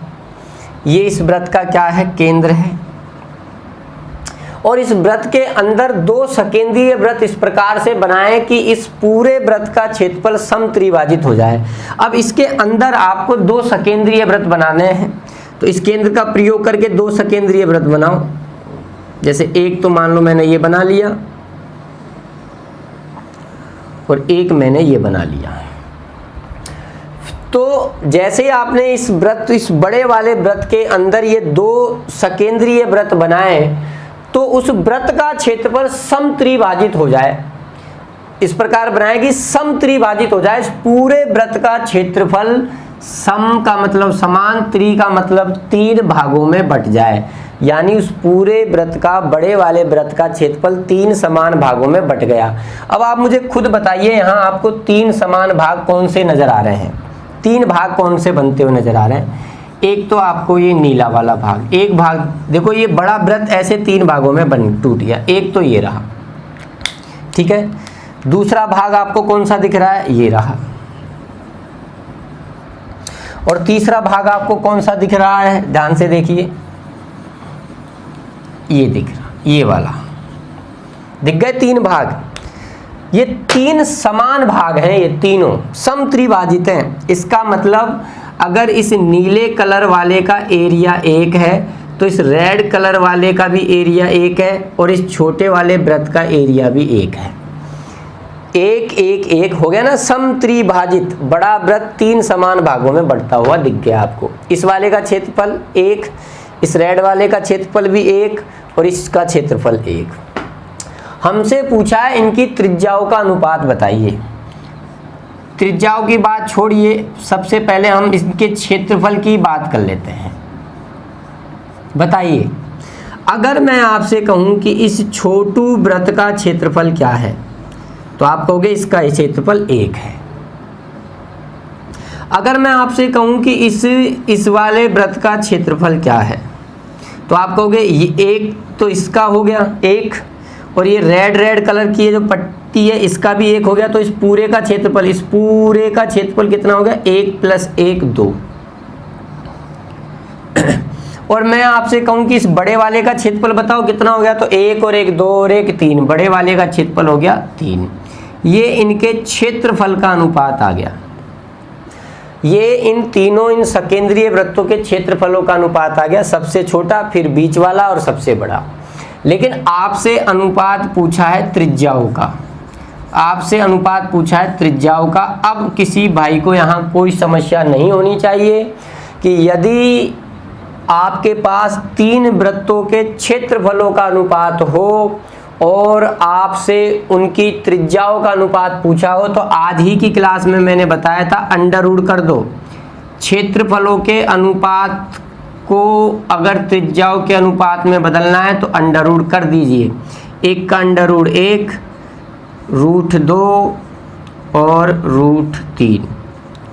ये इस वृत्त का क्या है, केंद्र है, और इस वृत्त के अंदर दो सकेंद्रीय वृत्त इस प्रकार से बनाएं कि इस पूरे वृत्त का क्षेत्रफल समत्रिभाजित हो जाए। अब इसके अंदर आपको दो सकेंद्रीय वृत्त बनाने हैं, तो इस केंद्र का प्रयोग करके दो सकेंद्रीय वृत्त बनाओ। जैसे एक तो मान लो मैंने ये बना लिया और एक मैंने ये बना लिया। तो जैसे आपने इस वृत्त, इस बड़े वाले वृत्त के अंदर ये दो सकेंद्रीय वृत्त बनाए, तो उस वृत्त का क्षेत्रफल समत्रिभाजित हो जाए, इस प्रकार बनाए कि समत्रिभाजित हो जाए, इस पूरे वृत्त का क्षेत्रफल सम का मतलब समान, त्रि का मतलब तीन भागों में बट जाए, यानी उस पूरे वृत्त का, बड़े वाले वृत्त का क्षेत्रफल तीन समान भागों में बट गया। अब आप मुझे खुद बताइए, यहाँ आपको तीन समान भाग कौन से नजर आ रहे हैं, तीन भाग कौन से बनते हुए नजर आ रहे हैं। एक तो आपको ये नीला वाला भाग, एक भाग देखो ये बड़ा वृत्त ऐसे तीन भागों में बन टूट गया, एक तो ये रहा, ठीक है। दूसरा भाग आपको कौन सा दिख रहा है, ये रहा, और तीसरा भाग आपको कौन सा दिख रहा है, ध्यान से देखिए, ये दिख रहा, ये वाला दिख गए तीन भाग। ये तीन समान भाग हैं, ये तीनों समत्रिभाजित हैं। इसका मतलब अगर इस नीले कलर वाले का एरिया एक है, तो इस रेड कलर वाले का भी एरिया एक है, और इस छोटे वाले वृत्त का एरिया भी एक है। एक एक एक हो गया ना, समत्रिभाजित। बड़ा वृत्त तीन समान भागों में बढ़ता हुआ दिख गया आपको। इस वाले का क्षेत्रफल एक, इस रेड वाले का क्षेत्रफल भी एक, और इसका क्षेत्रफल एक। हमसे पूछा है इनकी त्रिज्याओं का अनुपात बताइए। त्रिज्याओं की बात छोड़िए, सबसे पहले हम इसके क्षेत्रफल की बात कर लेते हैं। बताइए, अगर मैं आपसे कहूं कि इस छोटू वृत्त का क्षेत्रफल क्या है, तो आप कहोगे इसका क्षेत्रफल एक है। अगर मैं आपसे कहूं कि इस वाले वृत्त का क्षेत्रफल क्या है, तो आप कहोगे ये एक, तो इसका हो गया एक, और ये रेड कलर की ये जो पट्टी है इसका भी एक हो गया। तो इस पूरे का क्षेत्रफल, इस पूरे का क्षेत्रफल कितना हो गया, एक प्लस एक दो। और मैं आपसे कहूं कि इस बड़े वाले का क्षेत्रफल बताओ कितना हो गया, तो एक और एक दो और एक तीन, बड़े वाले का क्षेत्रफल हो गया तीन। ये इनके क्षेत्रफल का अनुपात आ गया। ये इन तीनों, इन सकेंद्रीय वृत्तों के क्षेत्रफलों का अनुपात आ गया। सबसे छोटा, फिर बीच वाला और सबसे बड़ा। लेकिन आपसे अनुपात पूछा है त्रिज्याओं का, आपसे अनुपात पूछा है त्रिज्याओं का। अब किसी भाई को यहाँ कोई समस्या नहीं होनी चाहिए कि यदि आपके पास 3 वृत्तों के क्षेत्रफलों का अनुपात हो और आपसे उनकी त्रिज्याओं का अनुपात पूछा हो, तो आज ही की क्लास में मैंने बताया था अंडर रूट कर दो। क्षेत्रफलों के अनुपात को अगर त्रिज्याओं के अनुपात में बदलना है तो अंडर रूट कर दीजिए। 1 का अंडर रूट 1, √2 और √3,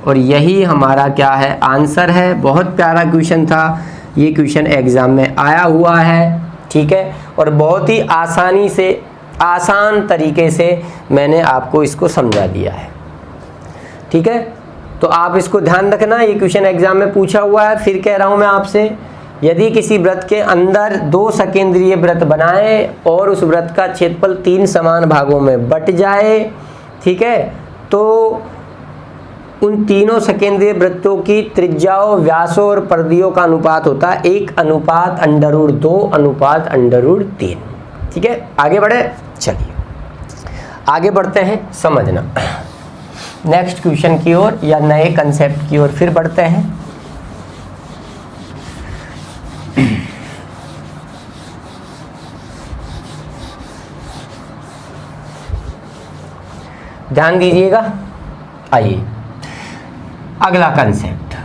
और यही हमारा क्या है, आंसर है। बहुत प्यारा क्वेश्चन था ये, क्वेश्चन एग्जाम में आया हुआ है, ठीक है, और बहुत ही आसानी से, आसान तरीके से मैंने आपको इसको समझा दिया है, ठीक है। तो आप इसको ध्यान रखना, ये क्वेश्चन एग्जाम में पूछा हुआ है। फिर कह रहा हूँ मैं आपसे, यदि किसी वृत्त के अंदर 2 सकेंद्रीय वृत्त बनाए और उस वृत्त का क्षेत्रफल 3 समान भागों में बट जाए, ठीक है, तो उन तीनों सकेंद्रीय वृत्तों की त्रिज्याओं, व्यासों और परिधियों का अनुपात होता है 1:√2:√3। ठीक है, आगे बढ़े, चलिए आगे बढ़ते हैं, समझना नेक्स्ट क्वेश्चन की ओर या नए कंसेप्ट की ओर फिर बढ़ते हैं। ध्यान दीजिएगा, आइए अगला कंसेप्ट।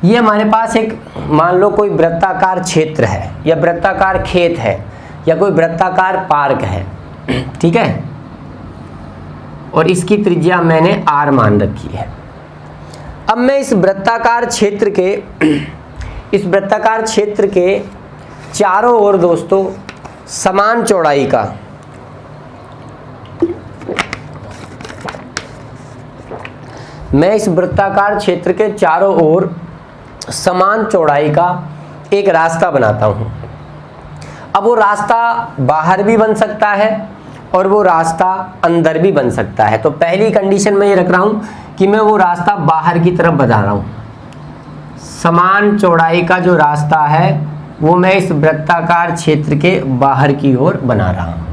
ये हमारे पास एक, मान लो कोई वृत्ताकार क्षेत्र है या वृत्ताकार खेत है या कोई वृत्ताकार पार्क है, ठीक है, और इसकी त्रिज्या मैंने r मान रखी है। अब मैं इस वृत्ताकार क्षेत्र के चारों ओर दोस्तों समान चौड़ाई का समान चौड़ाई का एक रास्ता बनाता हूं। अब वो रास्ता बाहर भी बन सकता है और वो रास्ता अंदर भी बन सकता है। तो पहली कंडीशन मैं ये रख रहा हूं कि मैं वो रास्ता बाहर की तरफ बना रहा हूं। समान चौड़ाई का जो रास्ता है वो मैं इस वृत्ताकार क्षेत्र के बाहर की ओर बना रहा हूं।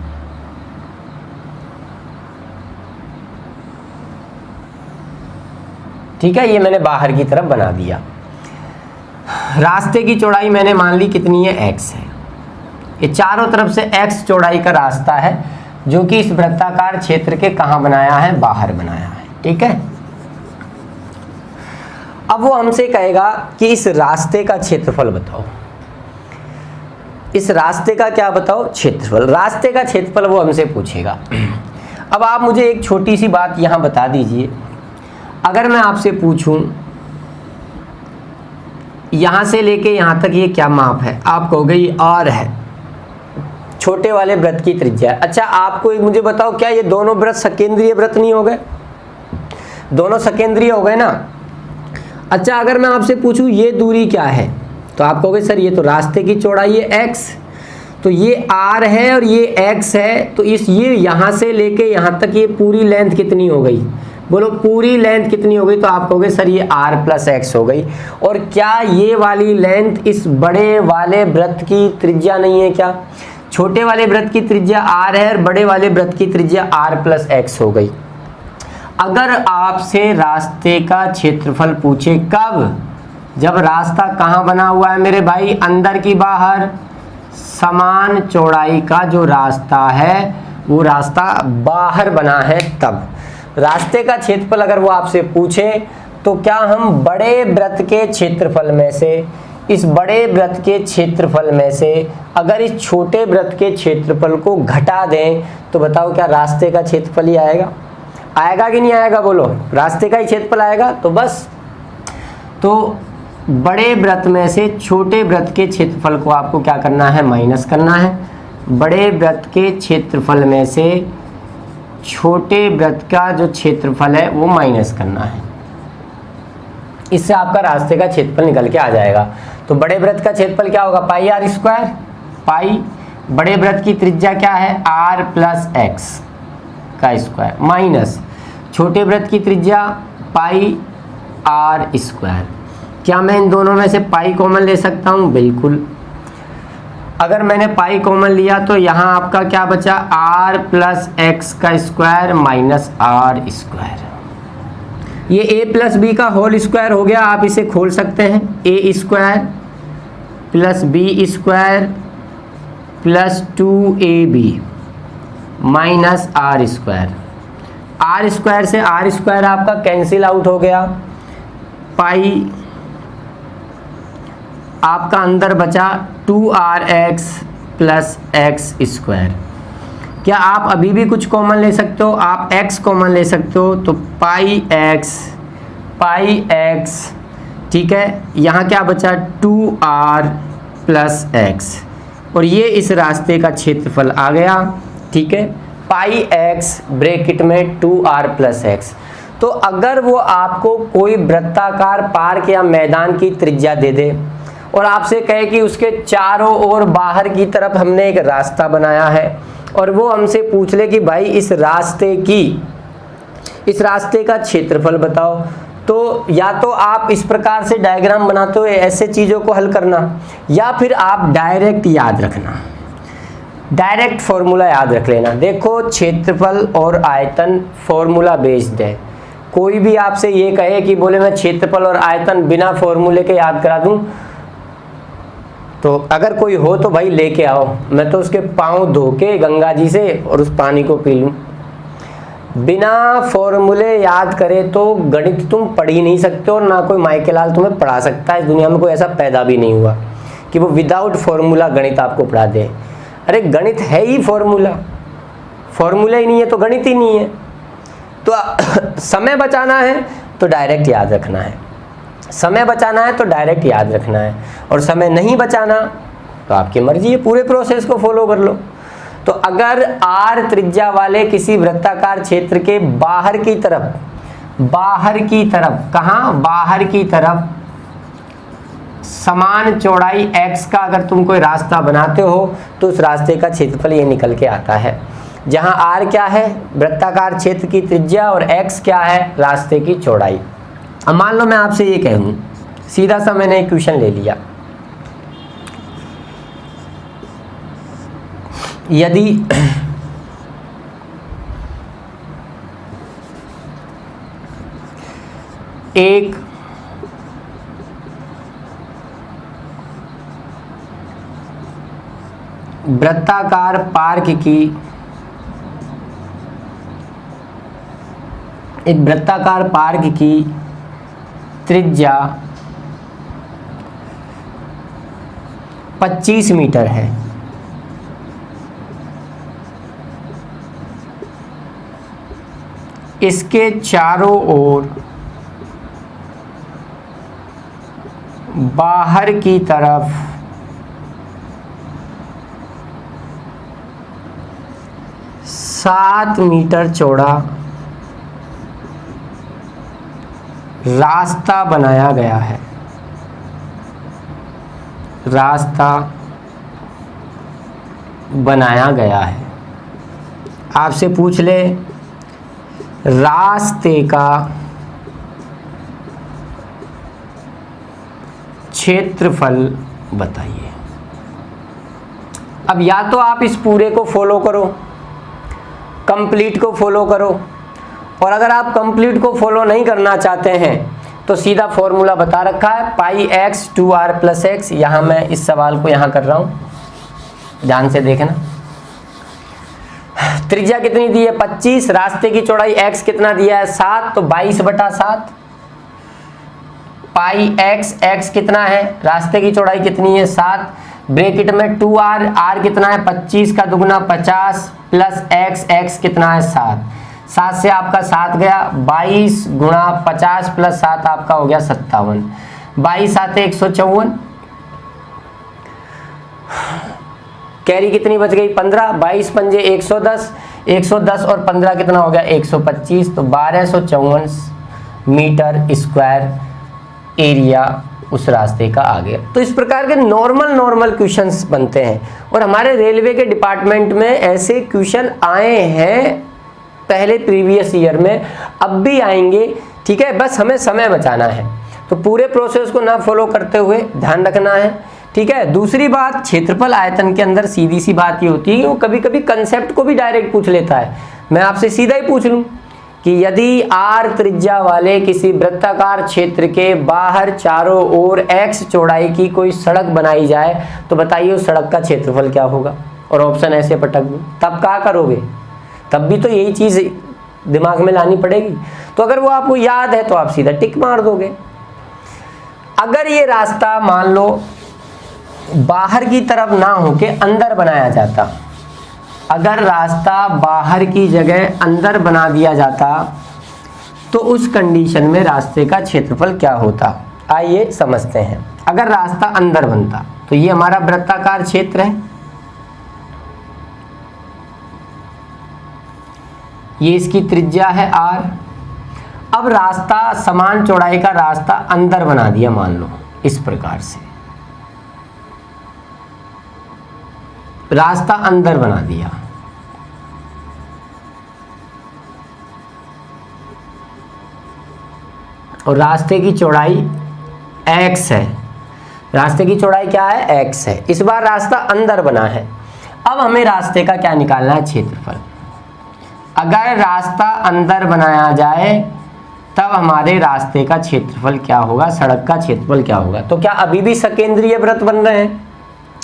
ठीक है, ये मैंने बाहर की तरफ बना दिया। रास्ते की चौड़ाई मैंने मान ली कितनी है, x है। ये चारों तरफ से x चौड़ाई का रास्ता है जो कि इस वृत्ताकार क्षेत्र के कहां बनाया है, बाहर बनाया है। ठीक है, अब वो हमसे कहेगा कि इस रास्ते का क्षेत्रफल बताओ। इस रास्ते का क्या बताओ, क्षेत्रफल। रास्ते का क्षेत्रफल वो हमसे पूछेगा। अब आप मुझे एक छोटी सी बात यहां बता दीजिए, अगर मैं आपसे पूछूं यहां से लेके यहां तक ये क्या माप है, आप कहोगे ये r है, छोटे वाले वृत्त की त्रिज्या है। अच्छा, आपको एक मुझे बताओ, क्या ये दोनों वृत्त सकेंद्रीय वृत्त नहीं हो गए? दोनों सकेंद्रीय हो गए ना। अच्छा, अगर मैं आपसे पूछूं ये दूरी क्या है, तो आप कहोगे सर ये तो रास्ते की चौड़ाई है x, तो ये r है और ये x है, तो ये यहां से लेके यहां तक ये पूरी लेंथ कितनी हो गई? बोलो पूरी लेंथ कितनी हो गई? तो आप कहोगे सर ये r + x हो गई। और क्या ये वाली लेंथ इस बड़े वाले वृत्त की त्रिज्या नहीं है क्या? छोटे वाले वृत्त की त्रिज्या r है और बड़े वाले वृत्त की त्रिज्या r + x हो गई। अगर आपसे रास्ते का क्षेत्रफल पूछे, कब? जब रास्ता कहाँ बना हुआ है मेरे भाई, अंदर की बाहर। समान चौड़ाई का जो रास्ता है वो रास्ता बाहर बना है तब। रास्ते का क्षेत्रफल अगर वो आपसे पूछे तो क्या हम बड़े वृत्त के क्षेत्रफल में से, इस बड़े वृत्त के क्षेत्रफल में से अगर इस छोटे वृत्त के क्षेत्रफल को घटा दें तो बताओ क्या रास्ते का क्षेत्रफल ही आएगा? आएगा कि नहीं आएगा? बोलो, रास्ते का ही क्षेत्रफल आएगा। तो बस, तो बड़े वृत्त में से छोटे वृत्त के क्षेत्रफल को आपको क्या करना है, माइनस करना है। बड़े वृत्त के क्षेत्रफल में से छोटे वृत्त का जो क्षेत्रफल है वो माइनस करना है। इससे आपका रास्ते का क्षेत्रफल निकल के आ जाएगा। तो बड़े वृत्त का क्षेत्रफल क्या होगा, πr²। पाई बड़े वृत्त की त्रिज्या क्या है, r + x का स्क्वायर, माइनस छोटे वृत्त की त्रिज्या πr²। क्या मैं इन दोनों में से पाई कॉमन ले सकता हूँ? बिल्कुल। अगर मैंने पाई कॉमन लिया तो यहाँ आपका क्या बचा? r प्लस एक्स का स्क्वायर माइनस आर स्क्वायर। ये a प्लस बी का होल स्क्वायर हो गया, आप इसे खोल सकते हैं। a square plus B square plus 2ab minus R square. R square से आर स्क्वायर आपका कैंसिल आउट हो गया। पाई आपका अंदर बचा 2rx प्लस एक्स स्क्वायर। क्या आप अभी भी कुछ कॉमन ले सकते हो? आप x कॉमन ले सकते हो, तो पाई x, ठीक है। यहाँ क्या बचा? 2r प्लस एक्स, और ये इस रास्ते का क्षेत्रफल आ गया, ठीक है। पाई x ब्रैकेट में 2r प्लस एक्स। तो अगर वो आपको कोई वृत्ताकार पार्क या मैदान की त्रिज्या दे दे और आपसे कहे कि उसके चारों ओर बाहर की तरफ हमने एक रास्ता बनाया है, और वो हमसे पूछ ले कि भाई इस रास्ते का क्षेत्रफल बताओ, तो या तो आप इस प्रकार से डायग्राम बनाते हुए ऐसे चीज़ों को हल करना, या फिर आप डायरेक्ट याद रखना, डायरेक्ट फॉर्मूला याद रख लेना। देखो, क्षेत्रफल और आयतन फॉर्मूला बेस्ड है। कोई भी आपसे ये कहे कि बोले मैं क्षेत्रफल और आयतन बिना फॉर्मूले के याद करा दूं, तो अगर कोई हो तो भाई लेके आओ, मैं तो उसके पाँव धो के गंगा जी से और उस पानी को पी लूँ। बिना फॉर्मूले याद करे तो गणित तुम पढ़ ही नहीं सकते, और ना कोई माइकेलाल तुम्हें पढ़ा सकता है। इस दुनिया में कोई ऐसा पैदा भी नहीं हुआ कि वो विदाउट फॉर्मूला गणित आपको पढ़ा दे। अरे गणित है ही फॉर्मूला, फॉर्मूला ही नहीं है तो गणित ही नहीं है। तो समय बचाना है तो डायरेक्ट याद रखना है, समय बचाना है तो डायरेक्ट याद रखना है, और समय नहीं बचाना तो आपकी मर्जी है, पूरे प्रोसेस को फॉलो कर लो। तो अगर r त्रिज्या वाले किसी वृत्ताकार क्षेत्र के बाहर की तरफ, कहाँ? बाहर की तरफ समान चौड़ाई x का अगर तुम कोई रास्ता बनाते हो तो उस रास्ते का क्षेत्रफल ये निकल के आता है, जहाँ r क्या है? वृत्ताकार क्षेत्र की त्रिज्या, और x क्या है? रास्ते की चौड़ाई। अब मान लो मैं आपसे ये कहूँ, सीधा सा मैंने एक क्वेश्चन ले लिया, यदि एक वृत्ताकार पार्क की त्रिज्या 25 मीटर है, इसके चारों ओर बाहर की तरफ 7 मीटर चौड़ा रास्ता बनाया गया है। आपसे पूछ ले रास्ते का क्षेत्रफल बताइए। अब या तो आप इस पूरे को फॉलो करो, कंप्लीट को फॉलो करो, और अगर आप कंप्लीट को फॉलो नहीं करना चाहते हैं तो सीधा फॉर्मूला बता रखा है, पाई x 2r प्लस एक्स। यहाँ मैं इस सवाल को यहाँ कर रहा हूँ, ध्यान से देखना। त्रिज्या कितनी दी है? 25। रास्ते की चौड़ाई x कितना दिया है? 7, तो 22/7। पाई x कितना है? रास्ते की चौड़ाई कितनी है? 7, ब्रैकेट में 2r, r कितना है? 25 का दुगना 50 प्लस x कितना है? 7। 7 से आपका 7 गया, 22 गुणा 50 प्लस 7 आपका हो गया 57। 22 7 154, कैरी कितनी बच गई? 15। 22 पंजे 110, 110 और 15 कितना हो गया? 125। तो 1254 मीटर स्क्वायर एरिया उस रास्ते का आ गया। तो इस प्रकार के नॉर्मल क्वेश्चंस बनते हैं, और हमारे रेलवे के डिपार्टमेंट में ऐसे क्वेश्चन आए हैं पहले प्रीवियस ईयर में, अब भी आएंगे, ठीक है। बस हमें समय बचाना है। तो पूरे प्रोसेस को ना फॉलो करते हुए ध्यान रखना है, ठीक है। दूसरी बात, क्षेत्रफल आयतन के अंदर सीधी सी बात ये होती है कि वो कभी कभी कंसेप्ट को भी डायरेक्ट पूछ लेता है। मैं आपसे सीधा ही पूछ लूँ कि यदि r त्रिज्या वाले किसी वृत्ताकार क्षेत्र के बाहर चारों ओर x चौड़ाई की कोई सड़क बनाई जाए तो बताइए उस सड़क का क्षेत्रफल क्या होगा, और ऑप्शन ऐसे पटक दूँ, तब क्या करोगे? तब भी तो यही चीज़ दिमाग में लानी पड़ेगी। तो अगर वो आपको याद है तो आप सीधा टिक मार दोगे। अगर ये रास्ता मान लो बाहर की तरफ ना होके अंदर बनाया जाता, अगर रास्ता बाहर की जगह अंदर बना दिया जाता तो उस कंडीशन में रास्ते का क्षेत्रफल क्या होता, आइए समझते हैं। अगर रास्ता अंदर बनता तो ये हमारा वृत्ताकार क्षेत्र है, ये इसकी त्रिज्या है r। अब रास्ता समान चौड़ाई का रास्ता अंदर बना दिया, मान लो इस प्रकार से रास्ता अंदर बना दिया, और रास्ते की चौड़ाई x है। रास्ते की चौड़ाई क्या है? x है। इस बार रास्ता अंदर बना है। अब हमें रास्ते का क्या निकालना है? क्षेत्रफल। अगर रास्ता अंदर बनाया जाए तब हमारे रास्ते का क्षेत्रफल क्या होगा, सड़क का क्षेत्रफल क्या होगा? तो क्या अभी भी सकेंद्रीय वृत्त बन रहे हैं?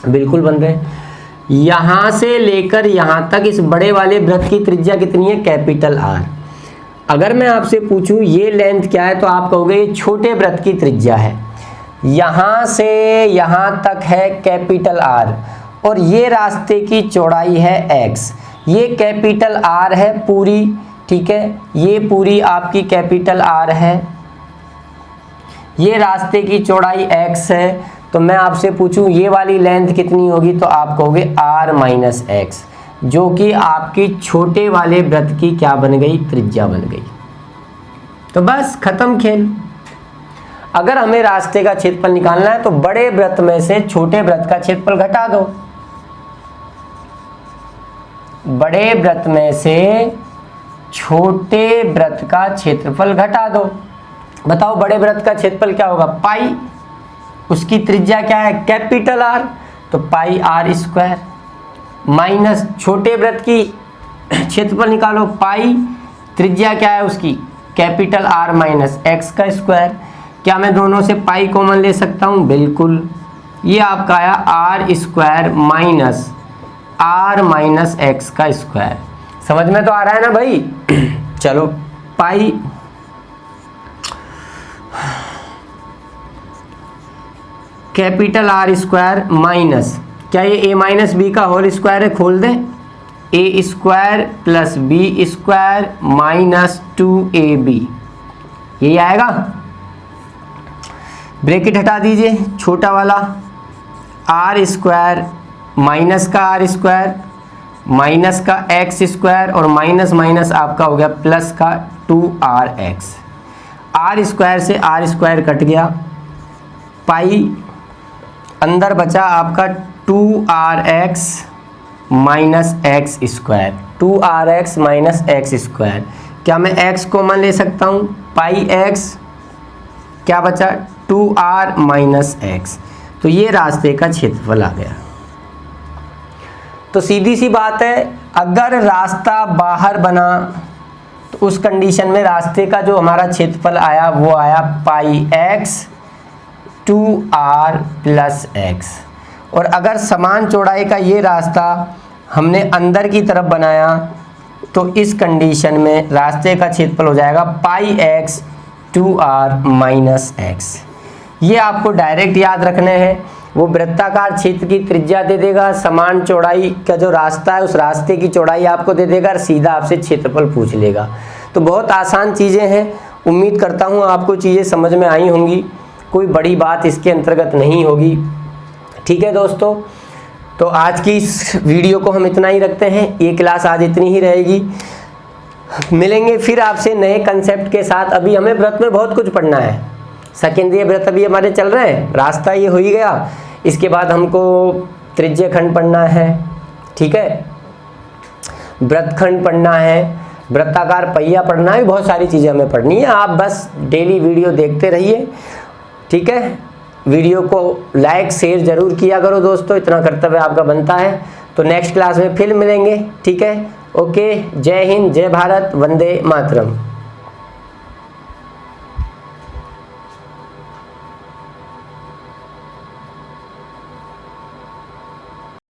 बिल्कुल बन रहे हैं। यहाँ से लेकर यहाँ तक इस बड़े वाले वृत्त की त्रिज्या कितनी है? Capital R। अगर मैं आपसे पूछूं ये लेंथ क्या है तो आप कहोगे ये छोटे वृत्त की त्रिज्या है। यहाँ से यहाँ तक है कैपिटल R, और ये रास्ते की चौड़ाई है x। ये कैपिटल R है पूरी, ठीक है, ये पूरी आपकी कैपिटल R है, ये रास्ते की चौड़ाई x है। तो मैं आपसे पूछूं ये वाली लेंथ कितनी होगी तो आप कहोगे r माइनस एक्स, जो कि आपकी छोटे वाले वृत्त की क्या बन गई? त्रिज्या बन गई। तो बस खत्म खेल। अगर हमें रास्ते का क्षेत्रफल निकालना है तो बड़े वृत्त में से छोटे वृत्त का क्षेत्रफल घटा दो, बड़े वृत्त में से छोटे वृत्त का क्षेत्रफल घटा दो। बताओ बड़े वृत्त का क्षेत्रफल क्या होगा? पाई, उसकी त्रिज्या क्या है? कैपिटल R, तो पाई r स्क्वायर, माइनस छोटे वृत्त की क्षेत्रफल निकालो, पाई त्रिज्या क्या है उसकी? कैपिटल R माइनस एक्स का स्क्वायर। क्या मैं दोनों से पाई कॉमन ले सकता हूँ? बिल्कुल। ये आपका आया r square minus r minus X का स्क्वायर। समझ में तो आ रहा है ना भाई? चलो pi capital R square minus, क्या ये a माइनस बी का होल स्क्वायर है? खोल दें, a square plus B square minus 2ab, यही आएगा। ब्रैकेट हटा दीजिए, छोटा वाला r स्क्वायर माइनस का r स्क्वायर माइनस का x स्क्वायर, और माइनस माइनस आपका हो गया प्लस का 2rx। r स्क्वायर से r स्क्वायर कट गया, पाई अंदर बचा आपका 2rx minus x square, 2rx minus x square. क्या मैं x कॉमन ले सकता हूँ? पाई x, क्या बचा? 2r minus x. तो ये रास्ते का क्षेत्रफल आ गया। तो सीधी सी बात है, अगर रास्ता बाहर बना तो उस कंडीशन में रास्ते का जो हमारा क्षेत्रफल आया वो आया पाई x 2r प्लस एक्स। और अगर समान चौड़ाई का ये रास्ता हमने अंदर की तरफ बनाया तो इस कंडीशन में रास्ते का क्षेत्रफल हो जाएगा पाई x 2r माइनस एक्स। ये आपको डायरेक्ट याद रखने हैं। वो वृत्ताकार क्षेत्र की त्रिज्या दे देगा, समान चौड़ाई का जो रास्ता है उस रास्ते की चौड़ाई आपको दे देगा और सीधा आपसे क्षेत्रफल पूछ लेगा। तो बहुत आसान चीज़ें हैं। उम्मीद करता हूँ आपको चीज़ें समझ में आई होंगी, कोई बड़ी बात इसके अंतर्गत नहीं होगी। ठीक है दोस्तों, तो आज की इस वीडियो को हम इतना ही रखते हैं। ये क्लास आज इतनी ही रहेगी। मिलेंगे फिर आपसे नए कंसेप्ट के साथ। अभी हमें व्रत में बहुत कुछ पढ़ना है। सेकेंडरी व्रत अभी हमारे चल रहे हैं, रास्ता ये हो ही गया। इसके बाद हमको त्रिज्य खंड पढ़ना है, ठीक है, व्रत खंड पढ़ना है, वृत्ताकार पहिया पढ़ना है, बहुत सारी चीज़ें हमें पढ़नी है। आप बस डेली वीडियो देखते रहिए ठीक है, वीडियो को लाइक शेयर ज़रूर किया करो दोस्तों, इतना कर्तव्य आपका बनता है। तो नेक्स्ट क्लास में फिर मिलेंगे, ठीक है। ओके, जय हिंद, जय भारत, वंदे मातरम।